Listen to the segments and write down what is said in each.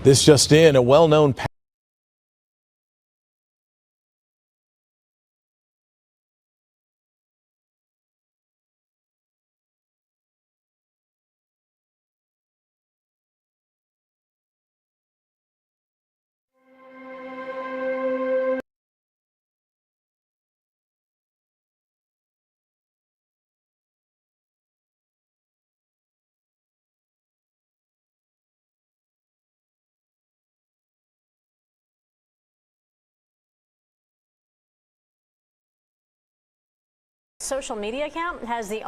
This just in, a well-known social media account has the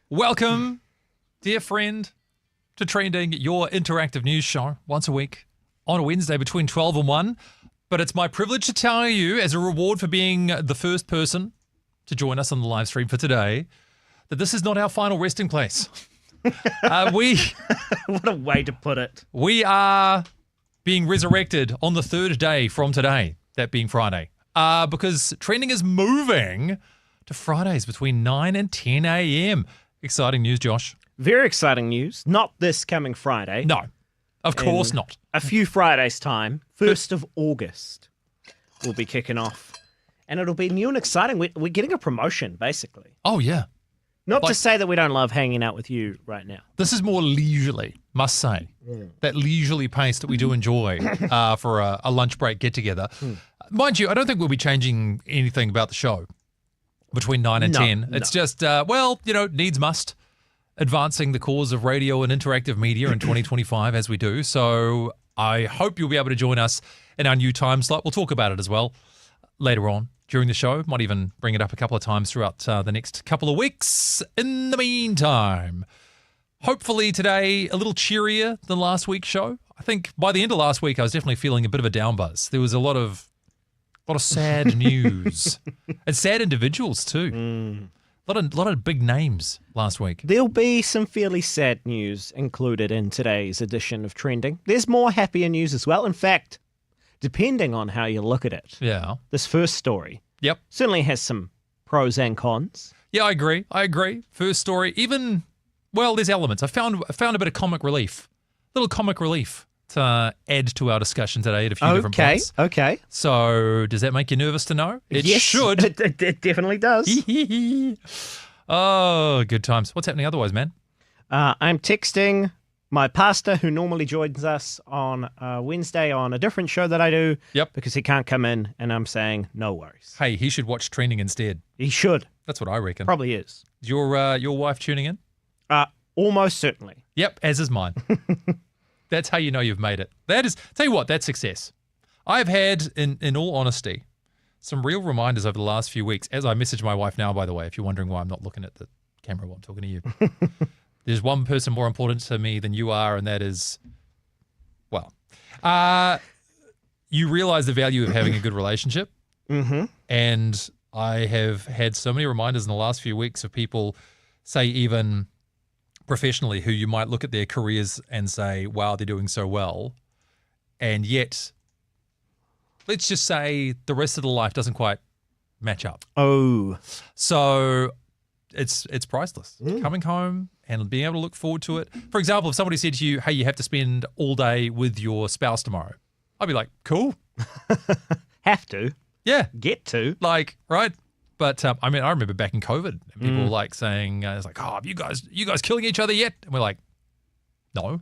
Welcome, dear friend, to Trending, your interactive news show once a week on a Wednesday between 12 and 1. But it's my privilege to tell you, as a reward for being the first person to join us on the live stream for today, that this is not our final resting place. What a way to put it. We are being resurrected on the third day from today, that being Friday, because Trending is moving to Fridays between 9 and 10 a.m. Exciting news, Josh. Very exciting news. Not this coming Friday. No, of course not. A few Fridays' time, 1st of August, we'll be kicking off. And it'll be new and exciting. We're getting a promotion, basically. Oh, yeah. Not to say that we don't love hanging out with you right now. This is more leisurely, must say. That leisurely pace that we do enjoy for a lunch break get-together. Mind you, I don't think we'll be changing anything about the show between 9 and 10. It's just, needs must. Advancing the cause of radio and interactive media in 2025 as we do. So I hope you'll be able to join us in our new time slot. We'll talk about it as well later on during the show. Might even bring it up a couple of times throughout the next couple of weeks. In the meantime, hopefully today a little cheerier than last week's show. I think by the end of last week, I was definitely feeling a bit of a down buzz. There was a lot of sad news and sad individuals too. A lot of big names last week. There'll be some fairly sad news included in today's edition of Trending. There's more happier news as well. In fact, depending on how you look at it, this first story certainly has some pros and cons. Yeah, I agree. First story, there's elements. I found a bit of comic relief. Little comic relief to add to our discussion today at a few different points. Okay. So does that make you nervous to know? It yes, should. It definitely does. Oh, good times. What's happening otherwise, man? I'm texting my pastor who normally joins us on Wednesday on a different show that I do because he can't come in, and I'm saying no worries. Hey, he should watch Trending instead. He should. That's what I reckon. Probably is. Is your wife tuning in? Almost certainly. Yep, as is mine. That's how you know you've made it. Tell you what, that's success. I've had, in all honesty, some real reminders over the last few weeks, as I message my wife now, by the way, if you're wondering why I'm not looking at the camera while I'm talking to you. There's one person more important to me than you are, and that is, you realize the value of having a good relationship. And I have had so many reminders in the last few weeks of people, say even professionally, who you might look at their careers and say, wow, they're doing so well. And yet, let's just say the rest of the life doesn't quite match up. Oh. So it's priceless. Coming home and being able to look forward to it. For example, if somebody said to you, hey, you have to spend all day with your spouse tomorrow, I'd be like, cool. Have to. Yeah. Get to. Like, right? But I remember back in COVID, people were like saying, it's like, oh, have you guys killing each other yet? And we're like, no.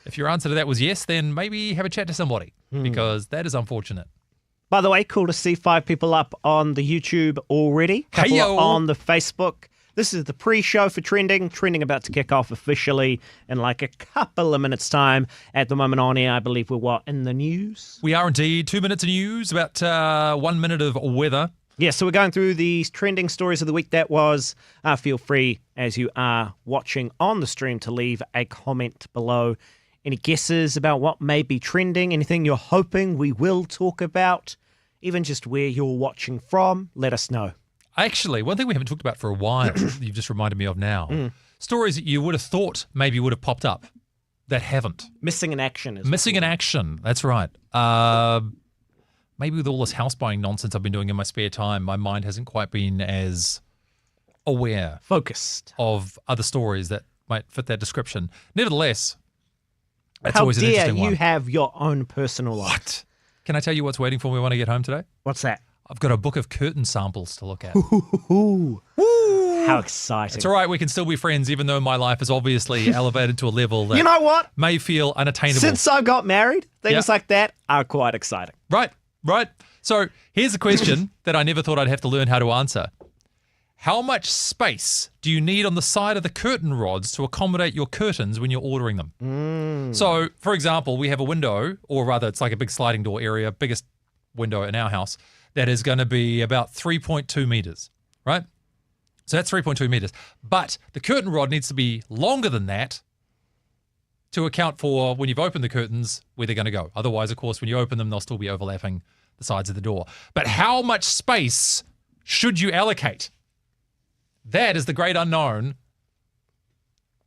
If your answer to that was yes, then maybe have a chat to somebody because that is unfortunate. By the way, cool to see 5 people up on the YouTube already. Couple on the Facebook. This is the pre-show for Trending. Trending about to kick off officially in like a couple of minutes' time. At the moment on air, I believe we're in the news? We are indeed. 2 minutes of news, about 1 minute of weather. Yeah, so we're going through these trending stories of the week. That was, feel free as you are watching on the stream to leave a comment below. Any guesses about what may be trending? Anything you're hoping we will talk about? Even just where you're watching from, let us know. Actually, one thing we haven't talked about for a while, you've just reminded me of now, stories that you would have thought maybe would have popped up that haven't. Missing in action is Missing in action. That's right. Maybe with all this house buying nonsense I've been doing in my spare time, my mind hasn't quite been as aware focused of other stories that might fit that description. Nevertheless, that's How always an dare interesting you one. have your own personal life? What? Can I tell you what's waiting for me when I get home today? What's that? I've got a book of curtain samples to look at. Ooh. How exciting. It's all right. We can still be friends, even though my life is obviously elevated to a level that You know what? may feel unattainable. Since I got married, things Yeah. like that are quite exciting. Right. So here's a question that I never thought I'd have to learn how to answer. How much space do you need on the side of the curtain rods to accommodate your curtains when you're ordering them? So, for example, we have a window, or rather it's like a big sliding door area, biggest window in our house, that is going to be about 3.2 meters, right? So that's 3.2 meters. But the curtain rod needs to be longer than that to account for when you've opened the curtains, where they're going to go. Otherwise, of course, when you open them, they'll still be overlapping the sides of the door. But how much space should you allocate? That is the great unknown.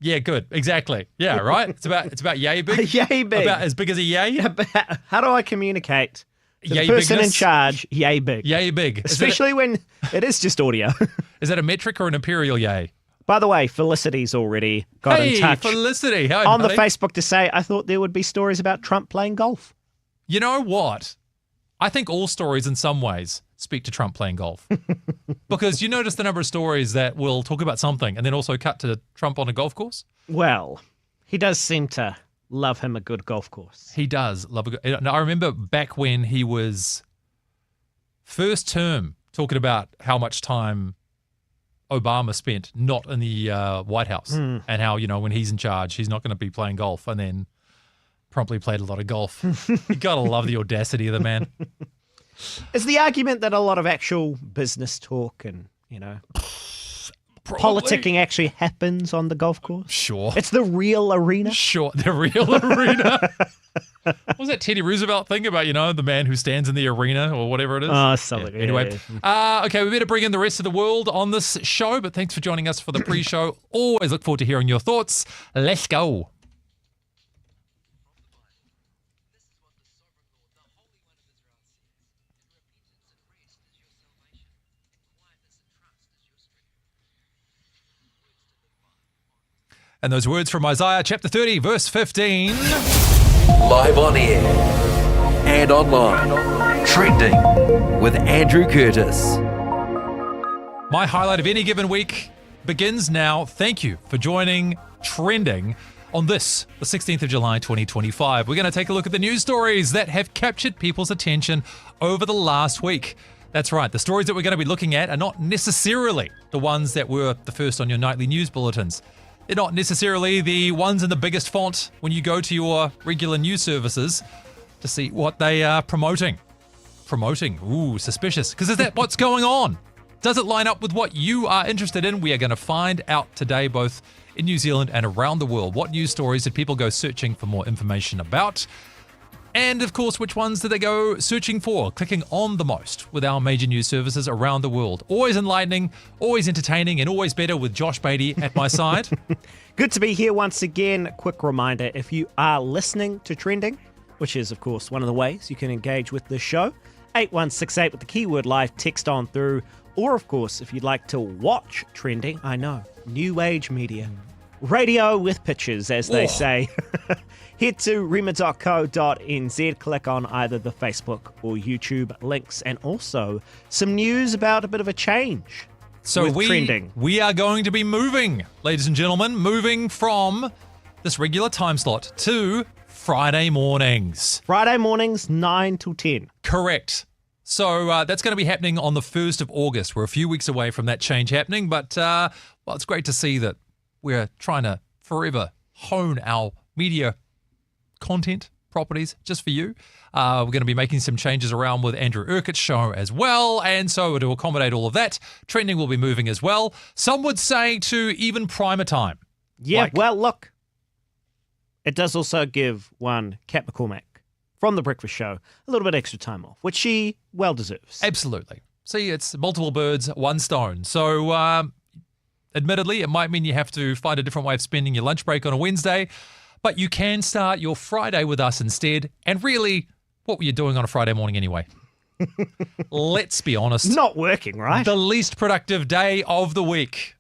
Yeah, good. Exactly. Yeah, right? It's about yay big. Yay big. About as big as a yay. How do I communicate to Yay the person in bigness? charge? Yay big. Yay big. Especially when it is just audio. Is that a metric or an imperial yay? By the way, Felicity's already got in touch Felicity. Hi, on the buddy. Facebook to say, I thought there would be stories about Trump playing golf. You know what? I think all stories in some ways speak to Trump playing golf. Because you notice the number of stories that will talk about something and then also cut to Trump on a golf course? Well, he does seem to love him a good golf course. He does love a good. I remember back when he was first term talking about how much time Obama spent not in the White House and how, when he's in charge, he's not going to be playing golf, and then promptly played a lot of golf. You got to love the audacity of the man. Is the argument that a lot of actual business talk and, politicking actually happens on the golf course? Sure. It's the real arena? Sure, the real arena. What was that Teddy Roosevelt thing about, the man who stands in the arena or whatever it is? Oh, something. Yeah, Anyway, okay, we better bring in the rest of the world on this show, but thanks for joining us for the pre-show. Always look forward to hearing your thoughts. Let's go. And those words from Isaiah chapter 30, verse 15. Live on air and online. Trending with Andrew Curtis. My highlight of any given week begins now. Thank you for joining Trending on this, the 16th of July, 2025. We're going to take a look at the news stories that have captured people's attention over the last week. That's right. The stories that we're going to be looking at are not necessarily the ones that were the first on your nightly news bulletins. They're not necessarily the ones in the biggest font when you go to your regular news services to see what they are promoting. Promoting. Ooh, suspicious. Because is that what's going on? Does it line up with what you are interested in? We are going to find out today, both in New Zealand and around the world. What news stories did people go searching for more information about? And of course, which ones did they go searching for, clicking on the most with our major news services around the world? Always enlightening, always entertaining, and always better with Josh Beatty at my side. Good to be here once again. Quick reminder, if you are listening to Trending, which is, of course, one of the ways you can engage with this show, 8168 with the keyword live, text on through. Or, of course, if you'd like to watch Trending, I know, new age media, radio with pictures, as they say. Head to rima.co.nz, click on either the Facebook or YouTube links, and also some news about a bit of a change. So with Trending. we are going to be moving, ladies and gentlemen, moving from this regular time slot to Friday mornings. Friday mornings, 9 till 10. Correct. So that's going to be happening on the 1st of August. We're a few weeks away from that change happening, but it's great to see that we're trying to forever hone our media content properties just for you. We're going to be making some changes around with Andrew Urquhart's show as well, and so to accommodate all of that, Trending will be moving as well. Some would say to even primer time. Yeah, Like- well, look, it does also give one Kat McCormack from The Breakfast Show a little bit extra time off, which she well deserves. Absolutely. See, it's multiple birds, one stone. So admittedly, it might mean you have to find a different way of spending your lunch break on a Wednesday. But you can start your Friday with us instead. And really, what were you doing on a Friday morning anyway? Let's be honest. Not working, right? The least productive day of the week.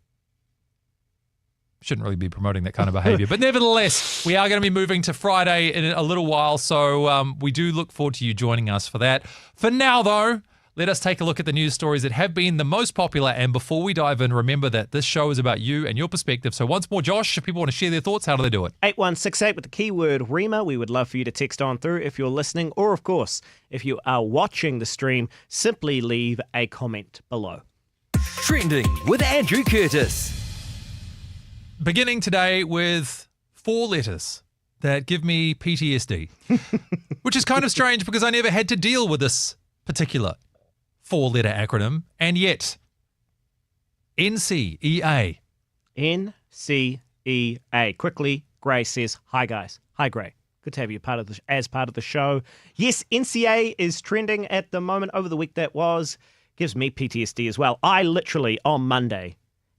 Shouldn't really be promoting that kind of behavior. But nevertheless, we are going to be moving to Friday in a little while. So we do look forward to you joining us for that. For now, though, let us take a look at the news stories that have been the most popular. And before we dive in, remember that this show is about you and your perspective. So once more, Josh, if people want to share their thoughts, how do they do it? 8168 with the keyword REMA. We would love for you to text on through if you're listening, or of course, if you are watching the stream, simply leave a comment below. Trending with Andrew Curtis. Beginning today with 4 letters that give me PTSD, which is kind of strange because I never had to deal with this particular 4-letter acronym, and yet NCEA. NCEA. Quickly, Gray says, hi guys. Hi Gray. Good to have you as part of the show. Yes, NCA is trending at the moment. Over the week that was, gives me PTSD as well. I literally, on Monday,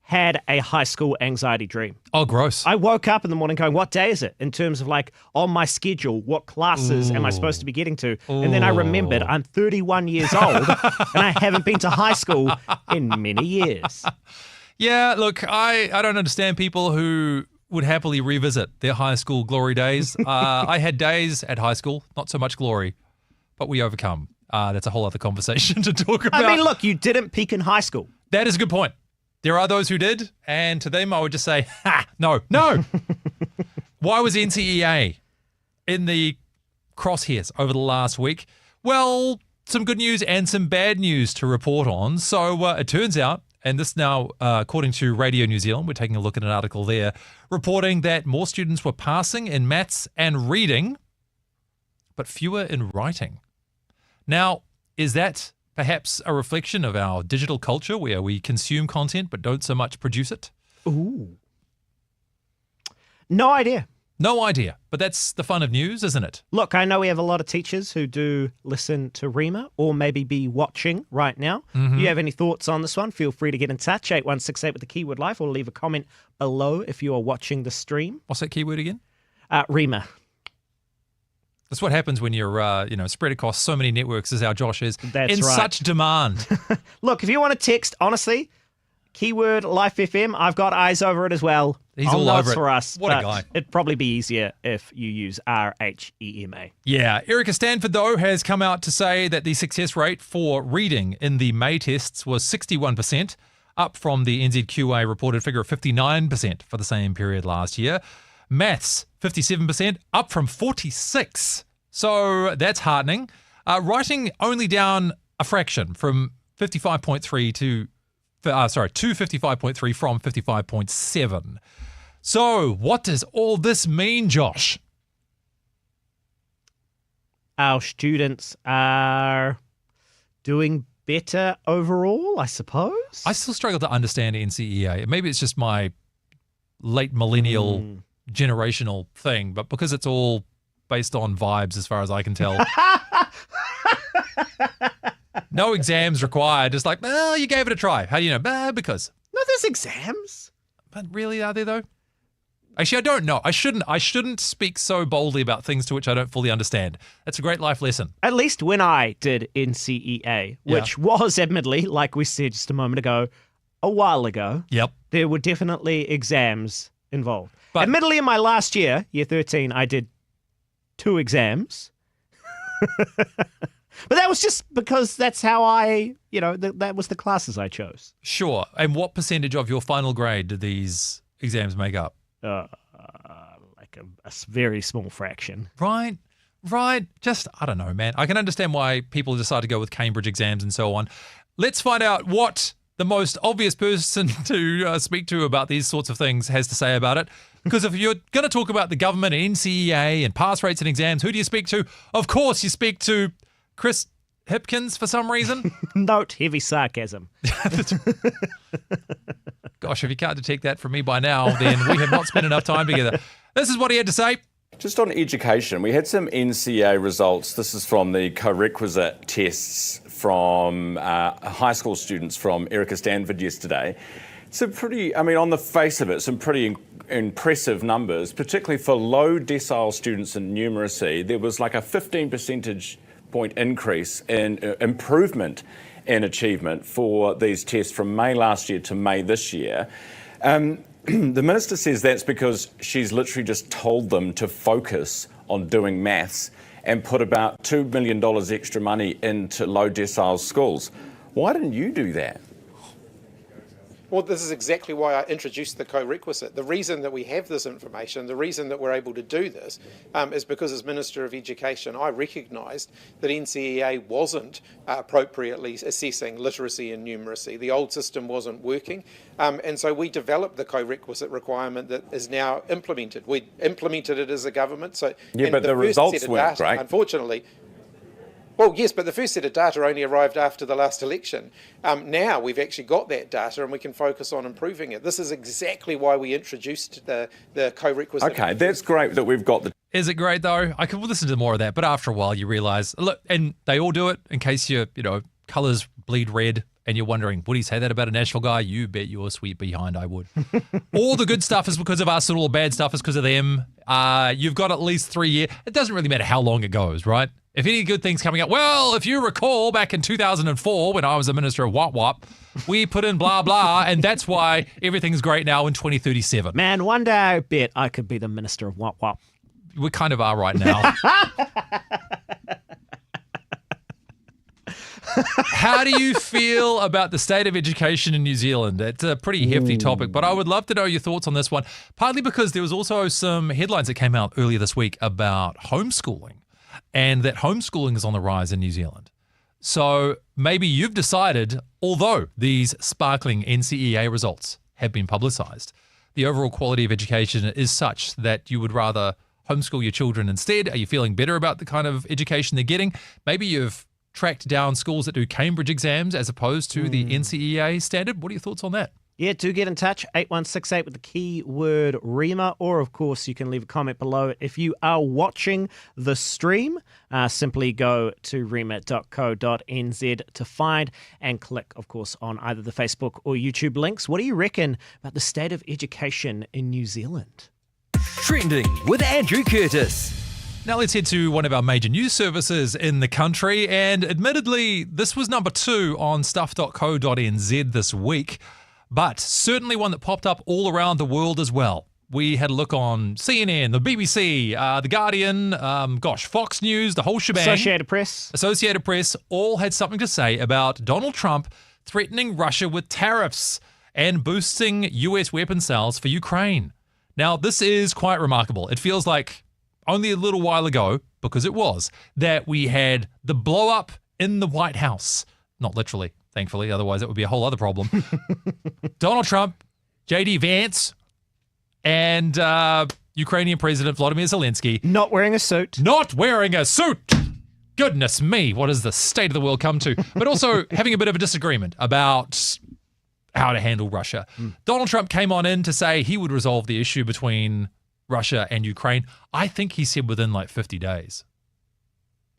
had a high school anxiety dream. Oh, gross. I woke up in the morning going, what day is it? In terms of like on my schedule, what classes am I supposed to be getting to? And then I remembered I'm 31 years old and I haven't been to high school in many years. Yeah, look, I don't understand people who would happily revisit their high school glory days. I had days at high school, not so much glory, but we overcome. That's a whole other conversation to talk about. I mean, look, you didn't peak in high school. That is a good point. There are those who did, and to them I would just say, no. Why was NCEA in the crosshairs over the last week? Well, some good news and some bad news to report on. So it turns out, and this now, according to Radio New Zealand, we're taking a look at an article there, reporting that more students were passing in maths and reading, but fewer in writing. Now, is that perhaps a reflection of our digital culture where we consume content but don't so much produce it? Ooh. No idea. No idea. But that's the fun of news, isn't it? Look, I know we have a lot of teachers who do listen to REMA or maybe be watching right now. Mm-hmm. You have any thoughts on this one? Feel free to get in touch, 8168 with the keyword life, or leave a comment below if you are watching the stream. What's that keyword again? REMA. That's what happens when you're, spread across so many networks as our Josh is. That's in right. such demand. Look, if you want to text, honestly, keyword Life FM, I've got eyes over it as well. He's I'll all know over it's it. for us. What a but guy. It'd probably be easier if you use RHEMA. Yeah. Erica Stanford, though, has come out to say that the success rate for reading in the May tests was 61%, up from the NZQA reported figure of 59% for the same period last year. Maths, 57%, up from 46%. So that's heartening. Writing only down a fraction from 55.3 to 55.3 from 55.7. So what does all this mean, Josh? Our students are doing better overall, I suppose. I still struggle to understand NCEA. Maybe it's just my late millennial generational thing, but because it's all based on vibes as far as I can tell. No exams required. It's like, well, you gave it a try. How do you know? Because. No, there's exams. But really, are there though? Actually, I don't know. I shouldn't speak so boldly about things to which I don't fully understand. That's a great life lesson. At least when I did NCEA, which was admittedly, like we said just a moment ago, a while ago. Yep. There were definitely exams involved. But admittedly, in my last year, year 13, I did 2 exams. But that was just because that's how I, that was the classes I chose. Sure. And what percentage of your final grade did these exams make up? Like a very small fraction. Right. Just, I don't know, man. I can understand why people decide to go with Cambridge exams and so on. Let's find out what the most obvious person to speak to about these sorts of things has to say about it. Because if you're going to talk about the government and NCEA and pass rates and exams, who do you speak to? Of course, you speak to Chris Hipkins for some reason. Note heavy sarcasm. Gosh, if you can't detect that from me by now, then we have not spent enough time together. This is what he had to say. Just on education, we had some NCEA results. This is from the co-requisite tests from high school students from Erica Stanford yesterday. On the face of it, some pretty impressive numbers, particularly for low decile students in numeracy. There was like a 15 percentage point increase in improvement in achievement for these tests from May last year to May this year. The Minister says that's because she's literally just told them to focus on doing maths and put about $2 million extra money into low decile schools. Why didn't you do that? Well, this is exactly why I introduced the co-requisite. The reason that we have this information, the reason that we're able to do this, is because as Minister of Education, I recognised that NCEA wasn't appropriately assessing literacy and numeracy. The old system wasn't working, and so we developed the co-requisite requirement that is now implemented. We implemented it as a government. So yeah, but the results weren't great. Unfortunately. Well, yes, but the first set of data only arrived after the last election. Now we've actually got that data and we can focus on improving it. This is exactly why we introduced the co-requisite. Okay, that's great that we've got the... Is it great though? I could listen to more of that, but after a while you realise, look, and they all do it in case colours bleed red and you're wondering, would he say that about a national guy? You bet your sweet behind I would. All the good stuff is because of us and all the bad stuff is because of them. You've got at least 3 years. It doesn't really matter how long it goes, right? If any good things coming up, well, if you recall back in 2004 when I was the Minister of Wop Wop, we put in blah, blah, and that's why everything's great now in 2037. Man, one day I bet I could be the Minister of Wop Wop. We kind of are right now. How do you feel about the state of education in New Zealand? It's a pretty hefty topic, but I would love to know your thoughts on this one, partly because there was also some headlines that came out earlier this week about homeschooling. And that homeschooling is on the rise in New Zealand. So maybe you've decided, although these sparkling NCEA results have been publicised, the overall quality of education is such that you would rather homeschool your children instead. Are you feeling better about the kind of education they're getting? Maybe you've tracked down schools that do Cambridge exams as opposed to the NCEA standard. What are your thoughts on that? Yeah, do get in touch, 8168 with the keyword REMA, or of course you can leave a comment below. If you are watching the stream, simply go to rema.co.nz to find and click, of course, on either the Facebook or YouTube links. What do you reckon about the state of education in New Zealand? Trending with Andrew Curtis. Now let's head to one of our major news services in the country, and admittedly, this was number 2 on stuff.co.nz this week. But certainly one that popped up all around the world as well. We had a look on CNN, the BBC, The Guardian, Fox News, the whole shebang. Associated Press all had something to say about Donald Trump threatening Russia with tariffs and boosting US weapon sales for Ukraine. Now, this is quite remarkable. It feels like only a little while ago, because it was, that we had the blow up in the White House. Not literally. Thankfully, otherwise that would be a whole other problem. Donald Trump, J.D. Vance, and Ukrainian President Volodymyr Zelensky. Not wearing a suit. Not wearing a suit! Goodness me, what has the state of the world come to? But also having a bit of a disagreement about how to handle Russia. Donald Trump came on in to say he would resolve the issue between Russia and Ukraine. I think he said within like 50 days.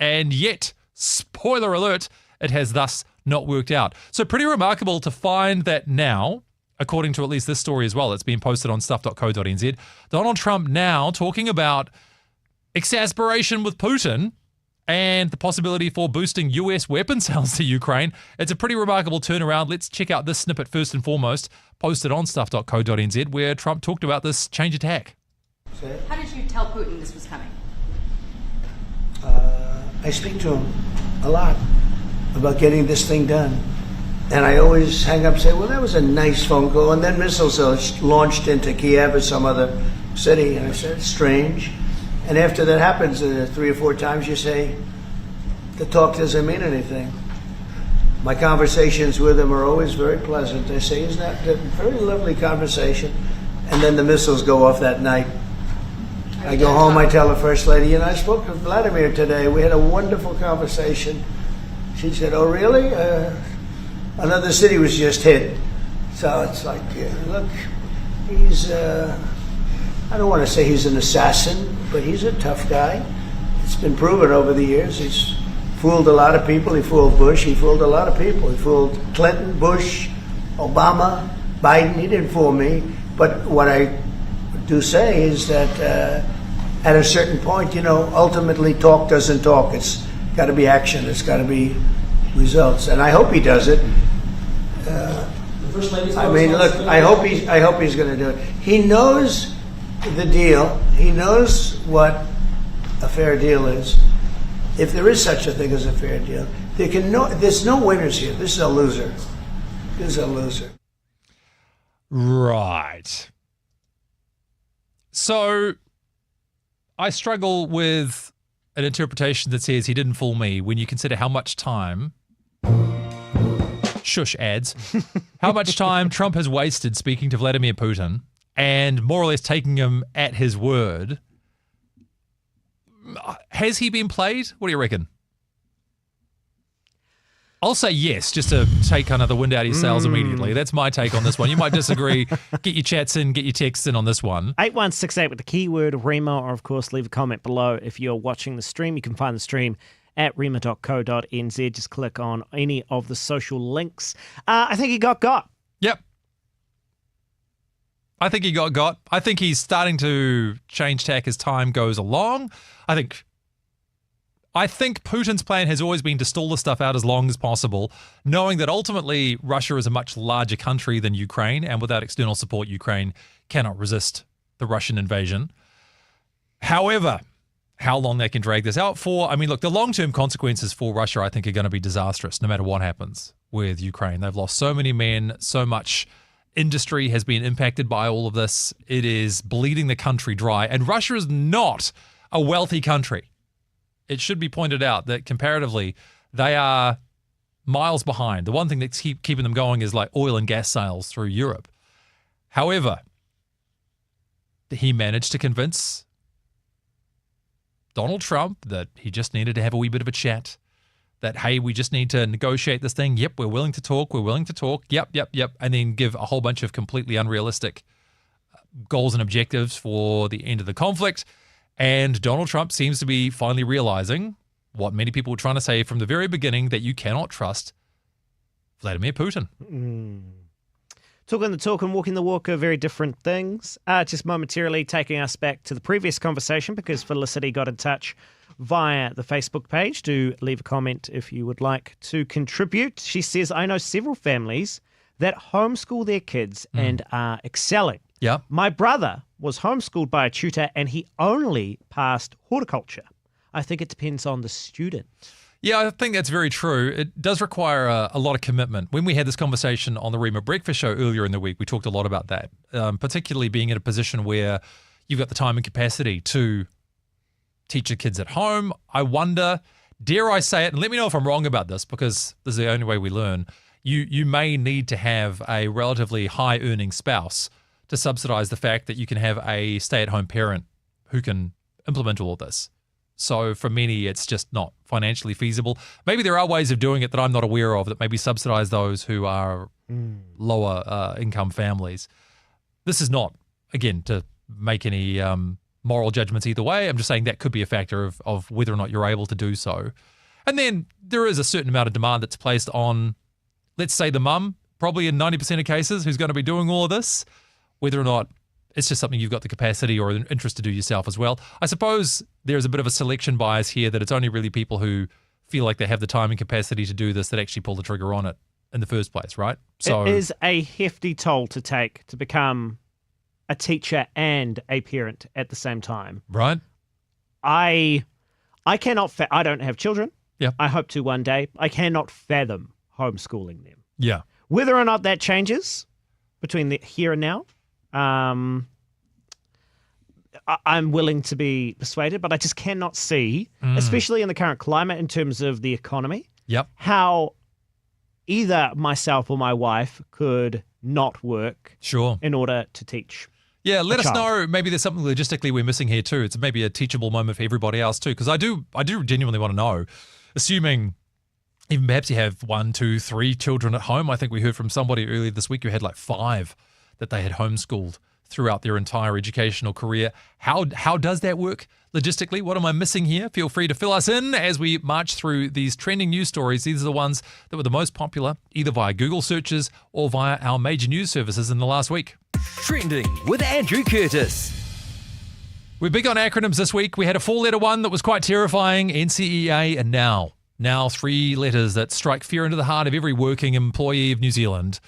And yet, spoiler alert, it has thus not worked out. So pretty remarkable to find that now, according to at least this story as well, it's been posted on stuff.co.nz, Donald Trump now talking about exasperation with Putin and the possibility for boosting US weapon sales to Ukraine. It's a pretty remarkable turnaround. Let's check out this snippet first and foremost, posted on stuff.co.nz, where Trump talked about this change of tack. How did you tell Putin this was coming? I speak to him a lot about getting this thing done. And I always hang up and say, well, that was a nice phone call. And then missiles are launched into Kiev or some other city. And I said, it's strange. And after that happens 3 or 4 times, you say, the talk doesn't mean anything. My conversations with him are always very pleasant. I say, isn't that a very lovely conversation? And then the missiles go off that night. I go home, I tell the First Lady, I spoke to Vladimir today. We had a wonderful conversation. She said, oh, really? Another city was just hit. So it's like, look, he's, I don't want to say he's an assassin, but he's a tough guy. It's been proven over the years. He's fooled a lot of people. He fooled Bush. He fooled a lot of people. He fooled Clinton, Bush, Obama, Biden, he didn't fool me. But what I do say is that at a certain point, ultimately talk doesn't talk. It's got to be action. It's got to be results. And I hope he does it. I mean, look, I hope he's going to do it. He knows the deal. He knows what a fair deal is. If there is such a thing as a fair deal, there's no winners here. This is a loser. This is a loser. Right. So I struggle with an interpretation that says he didn't fool me when you consider how much time shush ads, how much time Trump has wasted speaking to Vladimir Putin and more or less taking him at his word. Has he been played? What do you reckon? I'll say yes, just to take kind of the wind out of your sails immediately. That's my take on this one. You might disagree. Get your chats in, get your texts in on this one. 8168 with the keyword Rima, or of course leave a comment below if you're watching the stream. You can find the stream at rima.co.nz. Just click on any of the social links. I think he got. Yep. I think he got. I think he's starting to change tack as time goes along. I think Putin's plan has always been to stall the stuff out as long as possible, knowing that ultimately Russia is a much larger country than Ukraine, and without external support, Ukraine cannot resist the Russian invasion. However, how long they can drag this out for, I mean, look, the long-term consequences for Russia, I think, are going to be disastrous no matter what happens with Ukraine. They've lost so many men, so much industry has been impacted by all of this. It is bleeding the country dry, and Russia is not a wealthy country. It should be pointed out that comparatively, they are miles behind. The one thing that's keeping them going is like oil and gas sales through Europe. However, he managed to convince Donald Trump that he just needed to have a wee bit of a chat, that, hey, we just need to negotiate this thing. Yep, we're willing to talk. We're willing to talk. Yep. And then give a whole bunch of completely unrealistic goals and objectives for the end of the conflict. And Donald Trump seems to be finally realizing what many people were trying to say from the very beginning, that you cannot trust Vladimir Putin. Talking the talk and walking the walk are very different things. Just momentarily taking us back to the previous conversation, because Felicity got in touch via the Facebook page. Do leave a comment if you would like to contribute. She says, I know several families that homeschool their kids and are excelling. Yeah. My brother was homeschooled by a tutor and he only passed horticulture. I think it depends on the student. Yeah, I think that's very true. It does require a lot of commitment. When we had this conversation on the Rima Breakfast Show earlier in the week, we talked a lot about that, particularly being in a position where you've got the time and capacity to teach your kids at home. I wonder, dare I say it, and let me know if I'm wrong about this, because this is the only way we learn. You may need to have a relatively high-earning spouse to subsidize the fact that you can have a stay-at-home parent who can implement all of this. So for many, it's just not financially feasible. Maybe there are ways of doing it that I'm not aware of that maybe subsidize those who are lower income families. This is not, again, to make any moral judgments either way. I'm just saying that could be a factor of whether or not you're able to do so. And then there is a certain amount of demand that's placed on, let's say, the mum, probably in 90% of cases, who's going to be doing all of this, whether or not it's just something you've got the capacity or an interest to do yourself as well. I suppose there's a bit of a selection bias here, that it's only really people who feel like they have the time and capacity to do this that actually pull the trigger on it in the first place, right? So it is a hefty toll to take to become a teacher and a parent at the same time. Right. I cannot, I don't have children. Yeah. I hope to one day. I cannot fathom homeschooling them. Yeah. Whether or not that changes between the here and now, I'm willing to be persuaded, but I just cannot see, especially in the current climate in terms of the economy, how either myself or my wife could not work in order to teach. Yeah, let us know. Maybe there's something logistically we're missing here too. It's maybe a teachable moment for everybody else too, because I do genuinely want to know, assuming even perhaps you have 1, 2, 3 children at home. I think we heard from somebody earlier this week who had like 5 that they had homeschooled throughout their entire educational career. How does that work logistically? What am I missing here? Feel free to fill us in as we march through these trending news stories. These are the ones that were the most popular, either via Google searches or via our major news services in the last week. Trending with Andrew Curtis. We're big on acronyms this week. We had a 4-letter one that was quite terrifying, NCEA, and now 3 letters that strike fear into the heart of every working employee of New Zealand.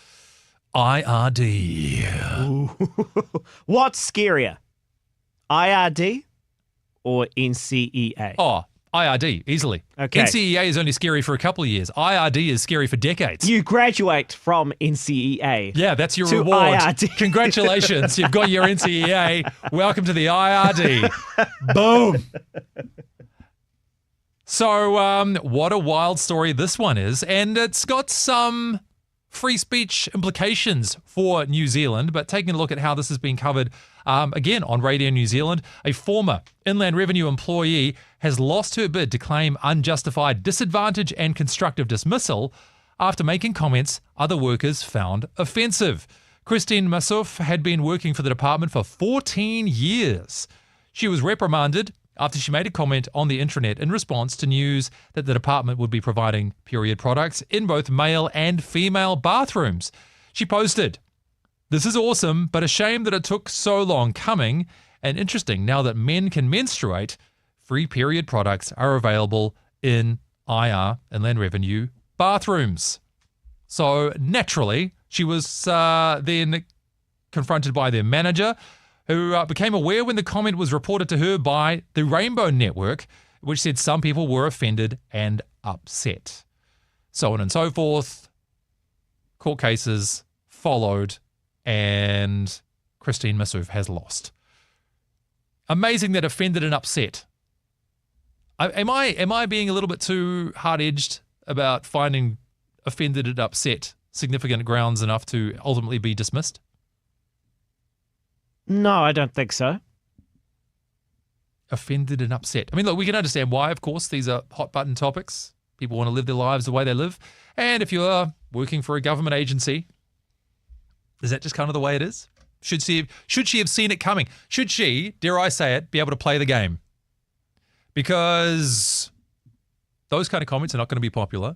IRD. What's scarier, IRD or NCEA? Oh, IRD, easily. Okay. NCEA is only scary for a couple of years. IRD is scary for decades. You graduate from NCEA. Yeah, that's your to reward. IRD. Congratulations, you've got your NCEA. Welcome to the IRD. Boom. So, what a wild story this one is, and it's got some free speech implications for New Zealand, but taking a look at how this has been covered, again, on Radio New Zealand, a former Inland Revenue employee has lost her bid to claim unjustified disadvantage and constructive dismissal after making comments other workers found offensive. Christine Massouf had been working for the department for 14 years. She was reprimanded after she made a comment on the intranet in response to news that the department would be providing period products in both male and female bathrooms. She posted, "This is awesome, but a shame that it took so long coming, and interesting now that men can menstruate, free period products are available in IR, Inland Revenue, bathrooms." So naturally, she was then confronted by their manager, who became aware when the comment was reported to her by the Rainbow Network, which said some people were offended and upset. So on and so forth. Court cases followed, and Christine Massouf has lost. Amazing that offended and upset. Am I being a little bit too hard-edged about finding offended and upset significant grounds enough to ultimately be dismissed? No, I don't think so. Offended and upset. I mean, look, we can understand why, of course. These are hot button topics. People want to live their lives the way they live. And if you're working for a government agency, is that just kind of the way it is? Should she have seen it coming? Should she, dare I say it, be able to play the game? Because those kind of comments are not going to be popular.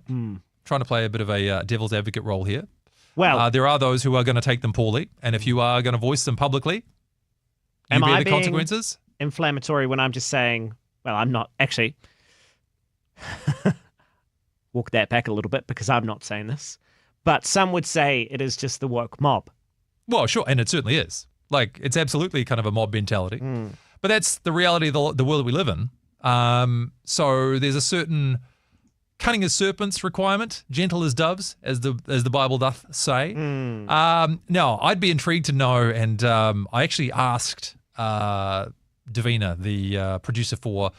Trying to play a bit of a devil's advocate role here. Well, there are those who are going to take them poorly. And if you are going to voice them publicly, you Am bear I the being consequences. inflammatory when I'm just saying, well, I'm not actually. Walk that back a little bit because I'm not saying this. But some would say it is just the woke mob. Well, sure, and it certainly is. Like, it's absolutely kind of a mob mentality. But that's the reality of the world that we live in. So there's a certain cunning as serpents requirement, gentle as doves, as the Bible doth say. Now, I'd be intrigued to know, and I actually asked Davina, the producer for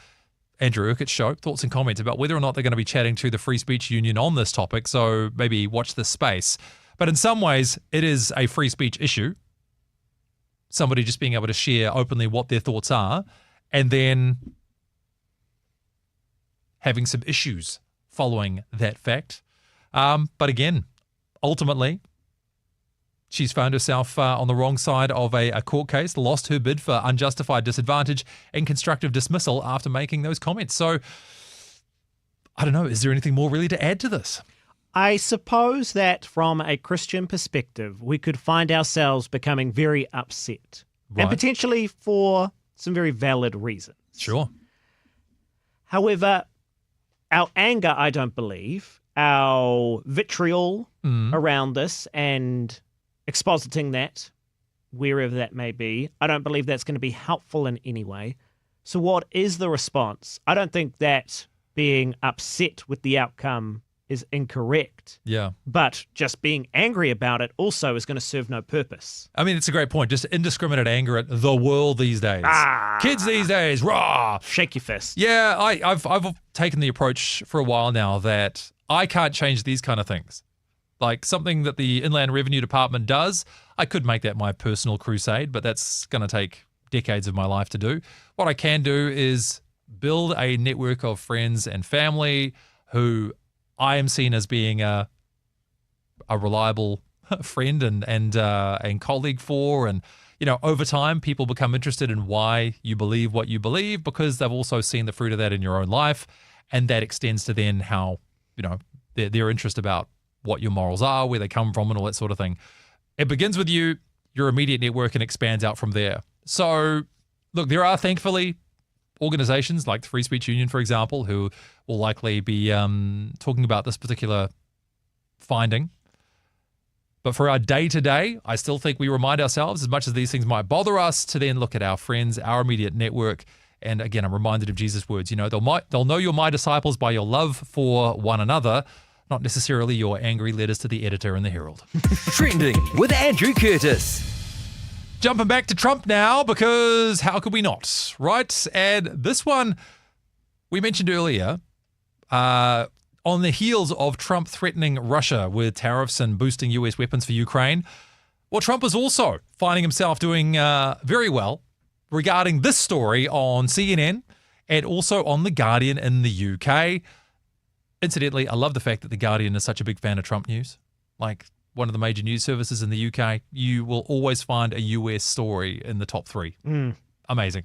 Andrew Urquhart's show, thoughts and comments about whether or not they're going to be chatting to the Free Speech Union on this topic, so maybe watch this space. But in some ways, it is a free speech issue. Somebody just being able to share openly what their thoughts are, and then having some issues following that fact. But again, ultimately, she's found herself on the wrong side of a court case, lost her bid for unjustified disadvantage and constructive dismissal after making those comments. So, I don't know, is there anything more really to add to this? I suppose that from a Christian perspective, we could find ourselves becoming very upset. Right. And potentially for some very valid reasons. Sure. However, our anger, I don't believe, our vitriol around this and expositing that, wherever that may be, I don't believe that's going to be helpful in any way. So what is the response? I don't think that being upset with the outcome is incorrect. Yeah. But just being angry about it also is going to serve no purpose. I mean, it's a great point. Just indiscriminate anger at the world these days. Kids these days, rah! Shake your fist. Yeah, I've taken the approach for a while now that I can't change these kind of things. Like something that the Inland Revenue Department does, I could make that my personal crusade, but that's going to take decades of my life to do. What I can do is build a network of friends and family who I am seen as being a reliable friend and colleague for, and over time, people become interested in why you believe what you believe because they've also seen the fruit of that in your own life. And that extends to then how, their interest about what your morals are, where they come from and all that sort of thing. It begins with you, your immediate network, and expands out from there. So, look, there are thankfully organizations like the Free Speech Union, for example, who will likely be talking about this particular finding. But for our day-to-day, I still think we remind ourselves, as much as these things might bother us, to then look at our friends, our immediate network. And again, I'm reminded of Jesus' words, they'll know you're my disciples by your love for one another, not necessarily your angry letters to the editor in the Herald. Trending with Andrew Curtis. Jumping back to Trump now, because how could we not, right? And this one we mentioned earlier, on the heels of Trump threatening Russia with tariffs and boosting US weapons for Ukraine. Well, Trump is also finding himself doing very well regarding this story on CNN and also on The Guardian in the UK. Incidentally, I love the fact that The Guardian is such a big fan of Trump news. Like one of the major news services in the UK, you will always find a US story in the top 3. Amazing.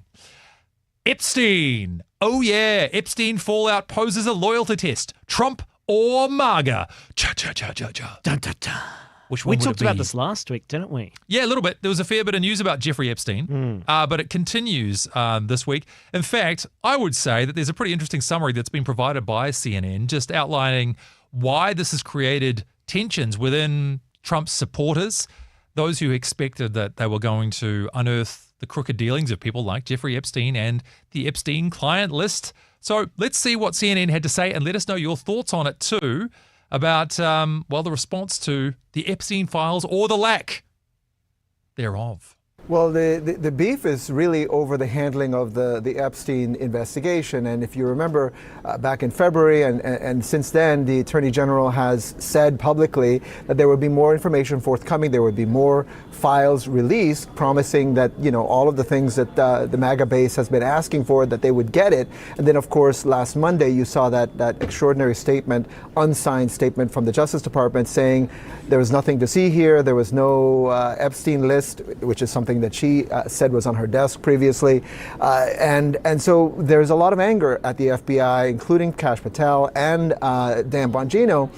Epstein. Oh yeah, Epstein fallout poses a loyalty test. Trump or MAGA? Cha-cha-cha-cha-cha. Dun-dun-dun. Which one We would talked it be? about this last week, didn't we? Yeah, a little bit. There was a fair bit of news about Jeffrey Epstein, but it continues this week. In fact, I would say that there's a pretty interesting summary that's been provided by CNN just outlining why this has created tensions within Trump's supporters, those who expected that they were going to unearth the crooked dealings of people like Jeffrey Epstein and the Epstein client list. So let's see what CNN had to say and let us know your thoughts on it too about, the response to the Epstein files or the lack thereof. Well, the beef is really over the handling of the Epstein investigation. And if you remember back in February and since then, the Attorney General has said publicly that there would be more information forthcoming. There would be more files released, promising that, all of the things that the MAGA base has been asking for, that they would get it. And then, of course, last Monday, you saw that extraordinary statement, unsigned statement from the Justice Department saying there was nothing to see here. There was no Epstein list, which is something that she said was on her desk previously. And so there's a lot of anger at the FBI, including Kash Patel and Dan Bongino,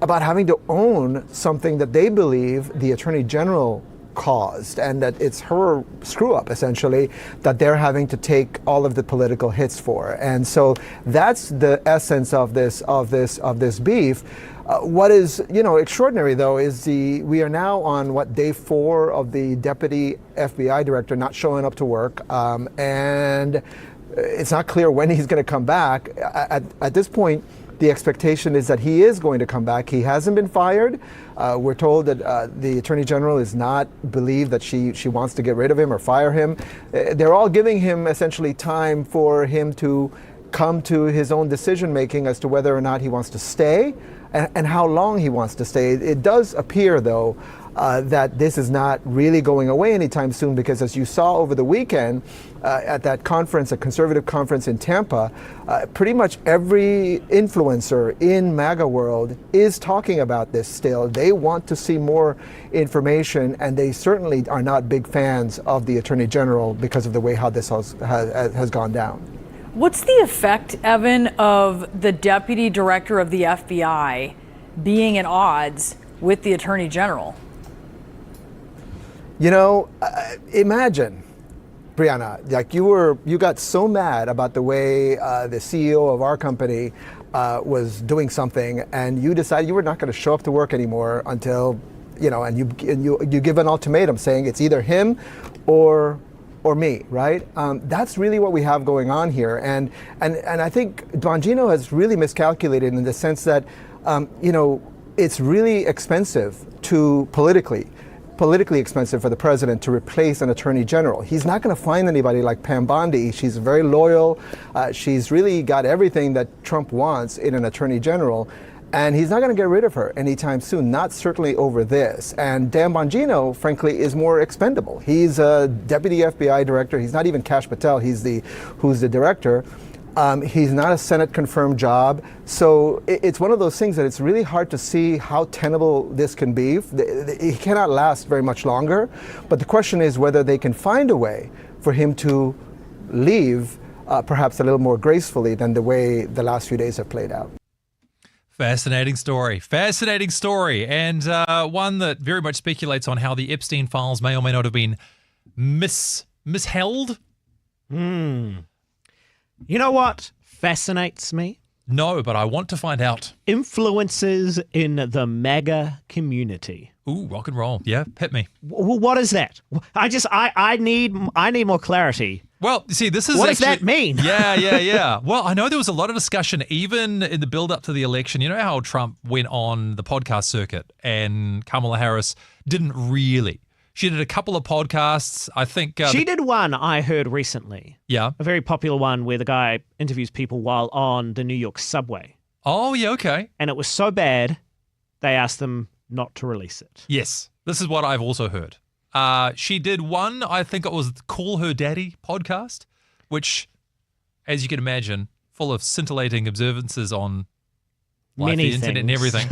about having to own something that they believe the Attorney General caused, and that it's her screw up essentially that they're having to take all of the political hits for. And so that's the essence of this beef. What is extraordinary though is we are now on day 4 of the deputy FBI director not showing up to work, and it's not clear when he's going to come back. At this point, the expectation is that he is going to come back. He hasn't been fired. We're told that the Attorney General is not believe that she wants to get rid of him or fire him. They're all giving him essentially time for him to come to his own decision making as to whether or not he wants to stay and how long he wants to stay. It does appear, though, that this is not really going away anytime soon, because as you saw over the weekend at that conference, a conservative conference in Tampa, pretty much every influencer in MAGA world is talking about this still. They want to see more information, and they certainly are not big fans of the Attorney General because of the way how this has gone down. What's the effect, Evan, of the deputy director of the FBI being at odds with the Attorney General? Imagine, Brianna, like you got so mad about the way the CEO of our company was doing something, and you decided you were not going to show up to work anymore until, and you give an ultimatum saying it's either him or me, right? That's really what we have going on here, and I think Bongino has really miscalculated in the sense that, it's really expensive politically expensive for the president to replace an attorney general. He's not going to find anybody like Pam Bondi. She's very loyal. She's really got everything that Trump wants in an attorney general. And he's not going to get rid of her anytime soon, not certainly over this. And Dan Bongino, frankly, is more expendable. He's a deputy FBI director. He's not even Kash Patel. Who's the director. He's not a Senate-confirmed job. So it's one of those things that it's really hard to see how tenable this can be. He cannot last very much longer. But the question is whether they can find a way for him to leave perhaps a little more gracefully than the way the last few days have played out. Fascinating story. Fascinating story. And one that very much speculates on how the Epstein files may or may not have been misheld. You know what fascinates me? No, but I want to find out. Influences in the MAGA community. Ooh, rock and roll. Yeah, hit me. What is that? I need more clarity. Well, see, this is what actually, does that mean? Yeah. Well, I know there was a lot of discussion even in the build up to the election. You know how Trump went on the podcast circuit and Kamala Harris didn't really. She did a couple of podcasts. I think she did one I heard recently. Yeah, a very popular one where the guy interviews people while on the New York subway. Oh, yeah, okay. And it was so bad, they asked them not to release it. Yes, this is what I've also heard. She did one, I think it was Call Her Daddy podcast, which, as you can imagine, full of scintillating observances on life, the internet and everything.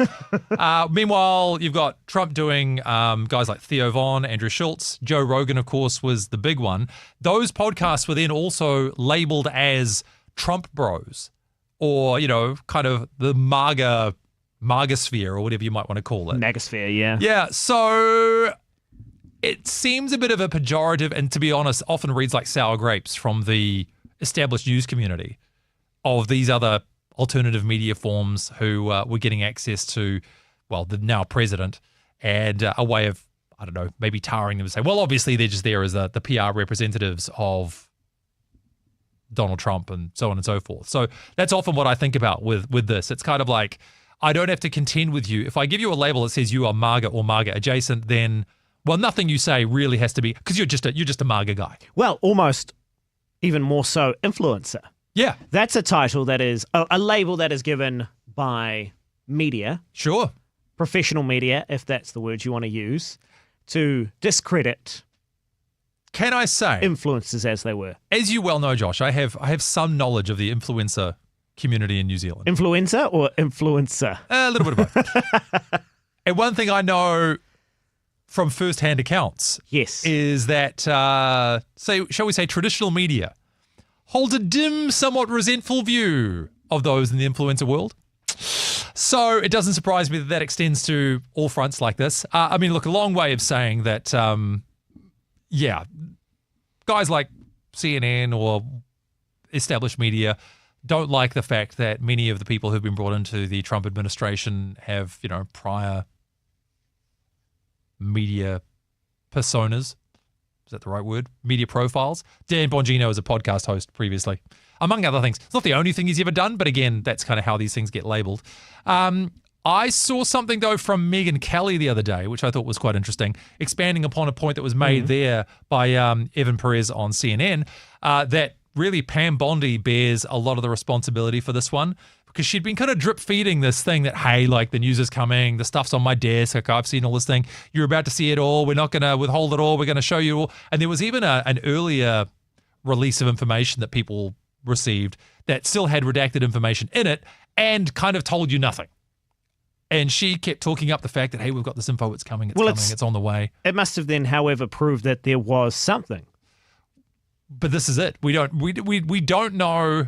Meanwhile, you've got Trump doing guys like Theo Von, Andrew Schultz. Joe Rogan, of course, was the big one. Those podcasts were then also labeled as Trump bros or, you know, kind of the MAGA sphere or whatever you might want to call it. MAGA sphere, yeah. Yeah, so it seems a bit of a pejorative and, to be honest, often reads like sour grapes from the established news community of these other alternative media forms who were getting access to, well, the now president, and a way of, I don't know, maybe tarring them and say, well, obviously they're just there as the PR representatives of Donald Trump and so on and so forth. So that's often what I think about with this. It's kind of like, I don't have to contend with you. If I give you a label that says you are MAGA or MAGA adjacent, then, well, nothing you say really has to be, because you're just a MAGA guy. Well, almost even more so influencer. Yeah. That's a title that is a label that is given by media. Sure. Professional media, if that's the word you want to use, to discredit. Can I say influencers as they were? As you well know, Josh, I have some knowledge of the influencer community in New Zealand. Influencer or influencer? A little bit of both. And one thing I know from first-hand accounts, yes, is that shall we say traditional media holds a dim, somewhat resentful view of those in the influencer world. So it doesn't surprise me that extends to all fronts like this. I mean, look, a long way of saying that, guys like CNN or established media don't like the fact that many of the people who've been brought into the Trump administration have, you know, prior media personas. Is that the right word? Media profiles. Dan Bongino is a podcast host previously, among other things. It's not the only thing he's ever done, but again, that's kind of how these things get labeled. I saw something, though, from Megyn Kelly the other day, which I thought was quite interesting, expanding upon a point that was made there by Evan Perez on CNN, that really Pam Bondi bears a lot of the responsibility for this one, because she'd been kind of drip feeding this thing that, hey, like the news is coming, the stuff's on my desk, like I've seen all this thing, you're about to see it all, we're not going to withhold it all, we're going to show you all. And there was even an earlier release of information that people received that still had redacted information in it and kind of told you nothing. And she kept talking up the fact that, hey, we've got this info, it's coming, it's on the way. It must have then, however, proved that there was something. But this is it. We don't know.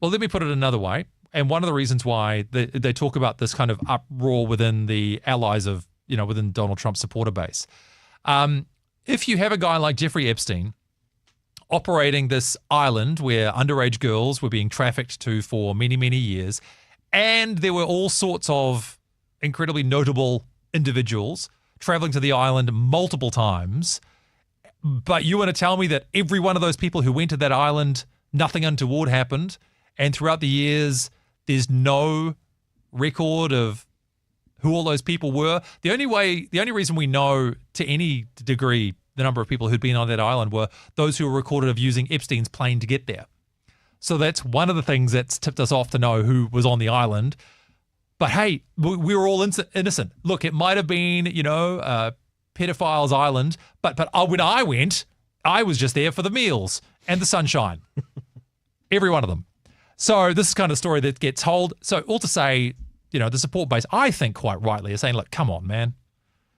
Well, let me put it another way. And one of the reasons why they talk about this kind of uproar within the allies of, you know, within Donald Trump's supporter base. If you have a guy like Jeffrey Epstein operating this island where underage girls were being trafficked to for many, many years, and there were all sorts of incredibly notable individuals traveling to the island multiple times, but you want to tell me that every one of those people who went to that island, nothing untoward happened, and throughout the years, there's no record of who all those people were? The only reason we know to any degree the number of people who'd been on that island were those who were recorded of using Epstein's plane to get there. So that's one of the things that's tipped us off to know who was on the island. But hey, we were all innocent. Look, it might have been, you know, pedophiles island, but when I went, I was just there for the meals and the sunshine. Every one of them. So this is kind of story that gets told. So all to say, the support base, I think quite rightly, is saying, look, come on, man.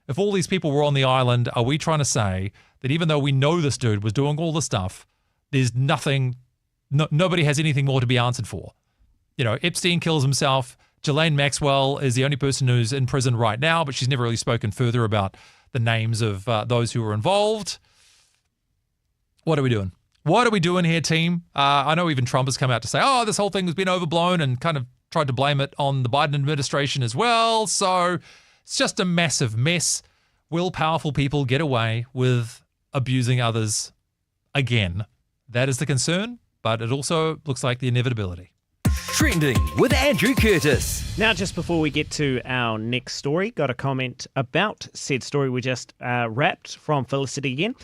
If all these people were on the island, are we trying to say that even though we know this dude was doing all this stuff, there's nothing, nobody has anything more to be answered for? Epstein kills himself. Ghislaine Maxwell is the only person who's in prison right now, but she's never really spoken further about the names of those who were involved. What are we doing? What are we doing here, team? I know even Trump has come out to say, this whole thing has been overblown, and kind of tried to blame it on the Biden administration as well. So it's just a massive mess. Will powerful people get away with abusing others again? That is the concern, but it also looks like the inevitability. Trending with Andrew Curtis. Now, just before we get to our next story, got a comment about said story we just wrapped from Felicity again.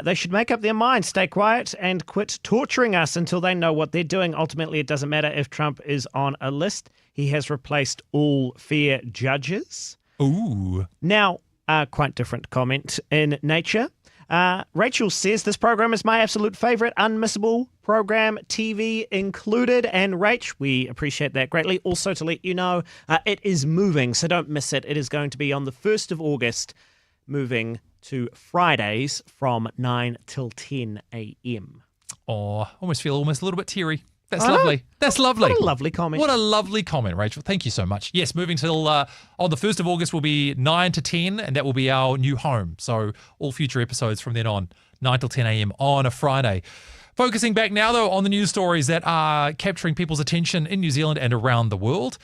They should make up their minds, stay quiet, and quit torturing us until they know what they're doing. Ultimately, it doesn't matter if Trump is on a list. He has replaced all fair judges. Ooh. Now, quite different comment in nature. Rachel says, this program is my absolute favourite, unmissable program, TV included. And Rach, we appreciate that greatly. Also, to let you know, it is moving, so don't miss it. It is going to be on the 1st of August, moving to Fridays from 9 till 10 a.m. Oh, I almost feel a little bit teary. That's lovely. That's lovely. What a lovely comment. What a lovely comment, Rachel. Thank you so much. Yes, moving till on the 1st of August will be 9 to 10, and that will be our new home. So all future episodes from then on, 9 till 10 a.m. on a Friday. Focusing back now, though, on the news stories that are capturing people's attention in New Zealand and around the world.